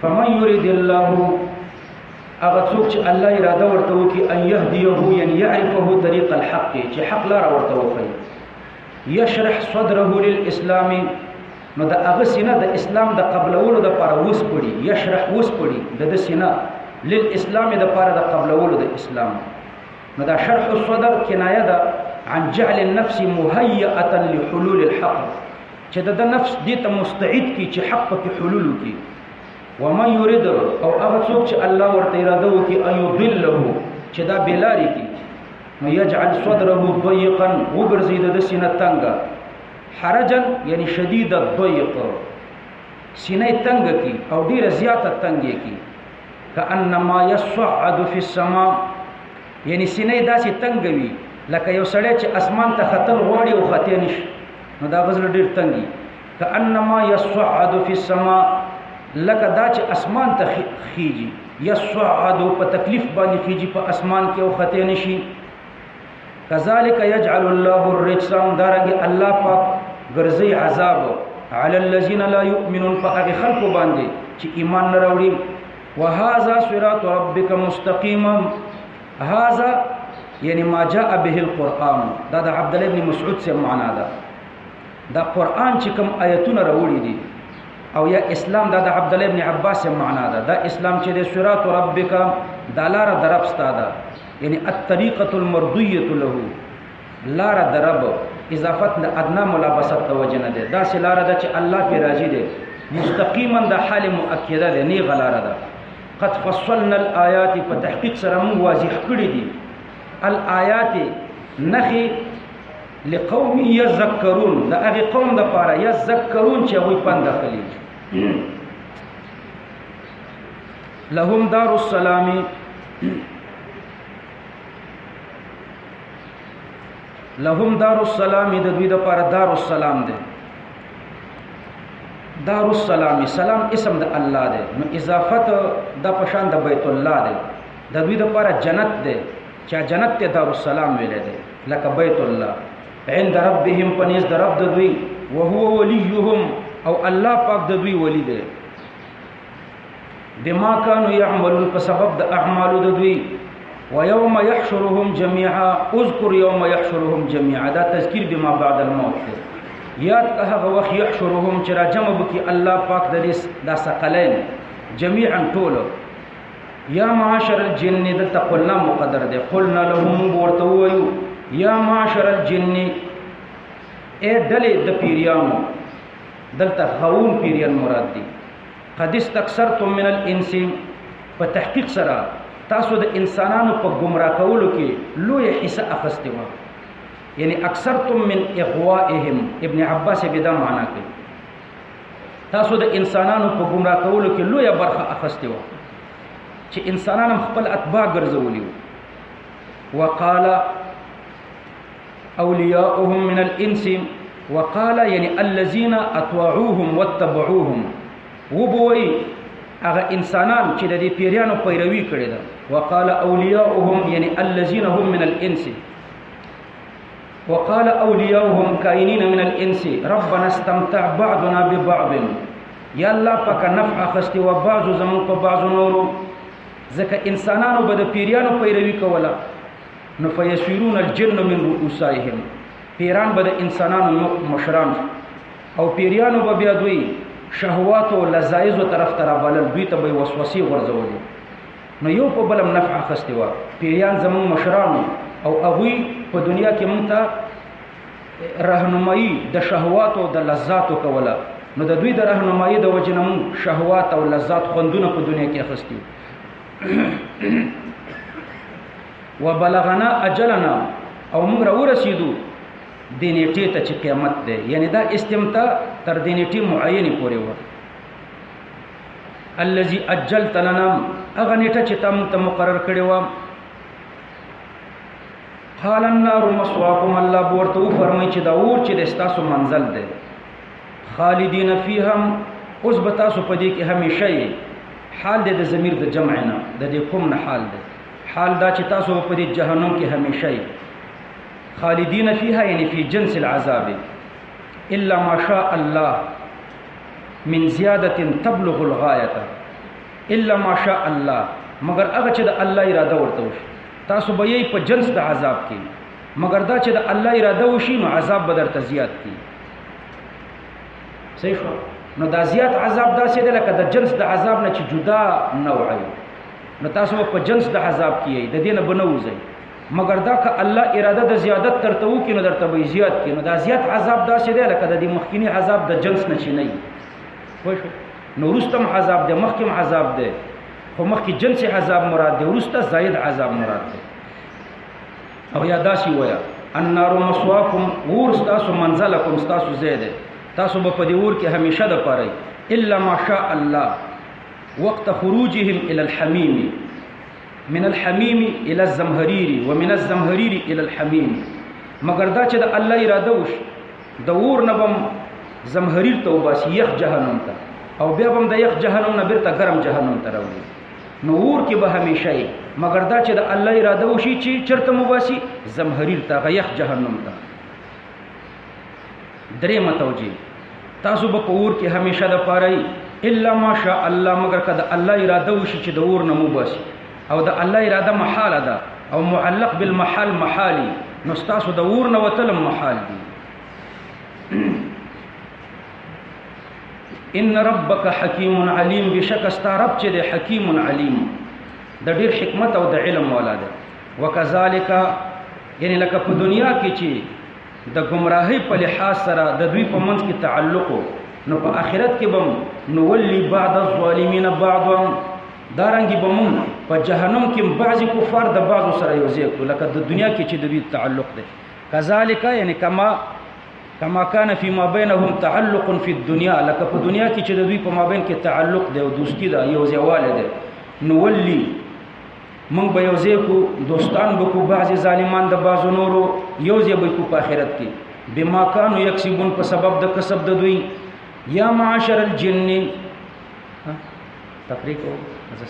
فمن يريد الله اغه څوک چې الله اراده ورته وکي ان يهديه یعنی يعرفه طريق الحق چې حق لار ورته وخی يشرح صدره للاسلام نو د هغه سینه د اسلام د قبلولو د پاره وس پړي یشرح وس پړي د سینه للاسلام د پاره د قبلولو د اسلام نو دا شرح الصدر کنایه ده عن جعل النفس مهيئه لحلول الحق چې د نفس دې ته مستعد کی چې حق په حلول کی. ومن يريد او هغه څوک چې الله ورته اراده وکي ان يضله چې دا بلاری کی نو يجعل صدره ضيقا وګرځي د سینه تنګه حرجا یعنی شدید الضيق سینه تنگ کی او ډیر زیاته تنگ کی کانما يصعد في السماء یعنی سینه داسې تنگ وي لکه یو سړی چې اسمان ته ختل غواړي او خطې نشي نو دا غزل ډیر تنګي کانما يصعد في السماء لکه دا چې اسمان ته خيږي يصعد په تکلیف باندې خيږي په اسمان کې او خطې نشي. كذلك يجعل الله الرجس دارنګ الله پاک ګرځي عذاب على الذين لا يؤمنون فهغه خلق باندې چې ایمان نه راوړي. وهذا صراط ربك مستقيما هذا یعنی ما جاء به القرآن دا د عبد الله بن مسعود سے معنا ده دا قرآن چې کوم آیتونه راوړي دي او یا اسلام دا د عبد الله بن عباس سے معنا ده دا اسلام چې د صراط ربک دا لار درب ستاده یعنی الطریقه المرضیه له لار درب اضافت د ادنا ملابست توجه نه ده دا سه لار ده چې الله په راضي ده مستقیما د حال مؤکده ده نه غلاره ده قد فصلنا الآیات په تحقیق سره موږ واضح کړی دي الآیات نخي لقوم یذکرون دا هغه قوم د پاره یذکرون چې هغه پند اخلي لهم دار السلام لهم دار السلام د دوی د پاره دار السلام ده دار السلام سلام اسم د الله ده نو اضافت د پشان د بیت الله ده د دوی د پاره جنت ده چې جنت ته دار السلام ویل ده لکه بیت الله عند ربهم پنيز د رب د دوی وهو وليهم او الله پاک د دوی ولی ده بما كانوا يعملون په سبب د اعمال د دوی ويوم يحشرهم جميعا اذكر يوم يحشرهم جميعا دا تذکیر بما بعد الموت ده یاد که هغه وخت يحشرهم چې را جمع بکی الله پاک د دې د ثقلین جميعا ټول یا معاشر الجن دلته قلنا مقدر ده قلنا لهم ورته وایو یا معاشر الجن اے دلې د پیریانو دلته غون پیریان مراد دي قد استكثرتم من الانس په تحقیق سره تاسو د انسانانو په گمراه کولو کې لوی حصہ اخستې و یعنی اکثرتم من اغوائهم ابن عباس به دا معنا کوي تاسو د انسانانو په گمراه کولو کې لوی برخه اخستې و چې انسانانو خپل اتباع ګرځولي وقال اولیاؤهم من الانس وقال يعني الذين اطاعوهم واتبعوهم وبوي هغه انسانان چې د دې پیریانو پیروي کړې ده وقال اولیاؤهم يعني الذين هم من الانس وقال اولیاؤهم کائنین من الانس ربنا استمتع بعضنا ببعض یا الله پاک نفع خستی و بعض زمون په بعض نورو ځکه انسانانو به د پیریانو پیروي کوله نو فیسیرون الجن من رؤوسهم پیران به د انسانانو مشران او پیریانو به بیا دوی شهوات او لذایز طرف ته رابلل دوی ته به وسوسې ورځولې نو یو په بلم نفع خستی و پیریان زمون مشران او هغوی په دنیا کې مونږ ته راهنمایي د شهوات او د لذات کوله نو د دوی د راهنمایي د وجې نه مونږ شهوات او لذات خوندونه په دنیا کې اخیستي وبلغنا اجلنا او موږ راورسېدو د نیټې ته چې قیامت دی یعنی دا استمتاع تر د نیټې معینې پورې و الذي اجلت لنا هغه نیټه چې تا موږ ته مقرر کړې وه قال النار مسواكم الله ورته فرمایي چې دا اور چې د ستاسو منزل دی خالدین فیها اوس به تاسو په دې کې همیشه حال د ضمیر د جمع نه د دې کوم نه حال دی حال دا چې تاسو په دې جهنم کې همیشه خالدین فیها یعنی فی جنس العذاب الا ما شاء الله من زیادة تبلغ الغایه الا ما شاء الله مگر هغه چې د الله اراده ورته وشي تاسو به یې په جنس د عذاب کې مگر دا چې د الله اراده وشي نو عذاب به درته زیات کی صحیح شو نو دا زیات عذاب داسې دی لکه د جنس د عذاب نه چې جدا نوعي نو تاسو په جنس د عذاب کې د دې نه بنوځي مگر دا که الله اراده د زیادت ترته وکړي نو درته به زیات کی نو دا زیات عذاب داسې دی لکه د دې مخکینی عذاب د جنس نه چې نه وي نو رستم عذاب دی مخکیم عذاب دی خو مخکې جنس عذاب مراد دی ورسته زائد عذاب مراد دی او یا داسې ویا النار مسواکم ور ستاسو منزلکم ستاسو زیاده تاسو به په دې اور کې همیشه د پاره الا ما شاء الله وقت خروجهم الى الحميم من الحميم الى الزمهرير ومن الزمهرير الى الحميم مگر دا چې د الله اراده وش د اور نه بم زمهریر ته وباسي یخ جهنم ته او بیا بم د یخ جهنم نه بیرته ګرم جهنم ته راوړي نو اور کې به همیشه مگر دا چې د الله اراده وشي چې چرته مباسي زمهریر ته یخ جهنم ته درې متوجي تاسو به په اور کې همیشه د پاره الا ماشاء الله مگر کده الله اراده وشي چې د اور نه مباسي او د الله اراده محال ده او معلق بالمحال محالي نو تاسو د اور نه وتلم محال دي ان ربک حکیم علیم بشک استرب چې د حکیم علیم د ډیر حکمت او د علم والا ده وکذالک یعنی لکه په دنیا کې چې د گمراهی په لحاظ سره د دوی په منځ کې تعلق نو په آخرت کې بم نو ولی بعد الظالمین بعضا دارنګي بمون په جهنم کې بعضی کفار د بعضو سره یو ځای کو لکه د دنیا کې چې د دوی تعلق دی کذالک یعنی کما کان فی ما بینهم تعلق فی الدنیا لکه په دنیا کې چې د دوی په مابین کې تعلق دی او دوستی ده یو ځایواله ده نولی من به یو ځای کو دوستان به کو بعضی ظالمان د بعضو نورو یو ځای به کو په آخرت کې بما کانوا یکسبون په سبب د کسب د دوی یا معاشر الجن تفریق او مزه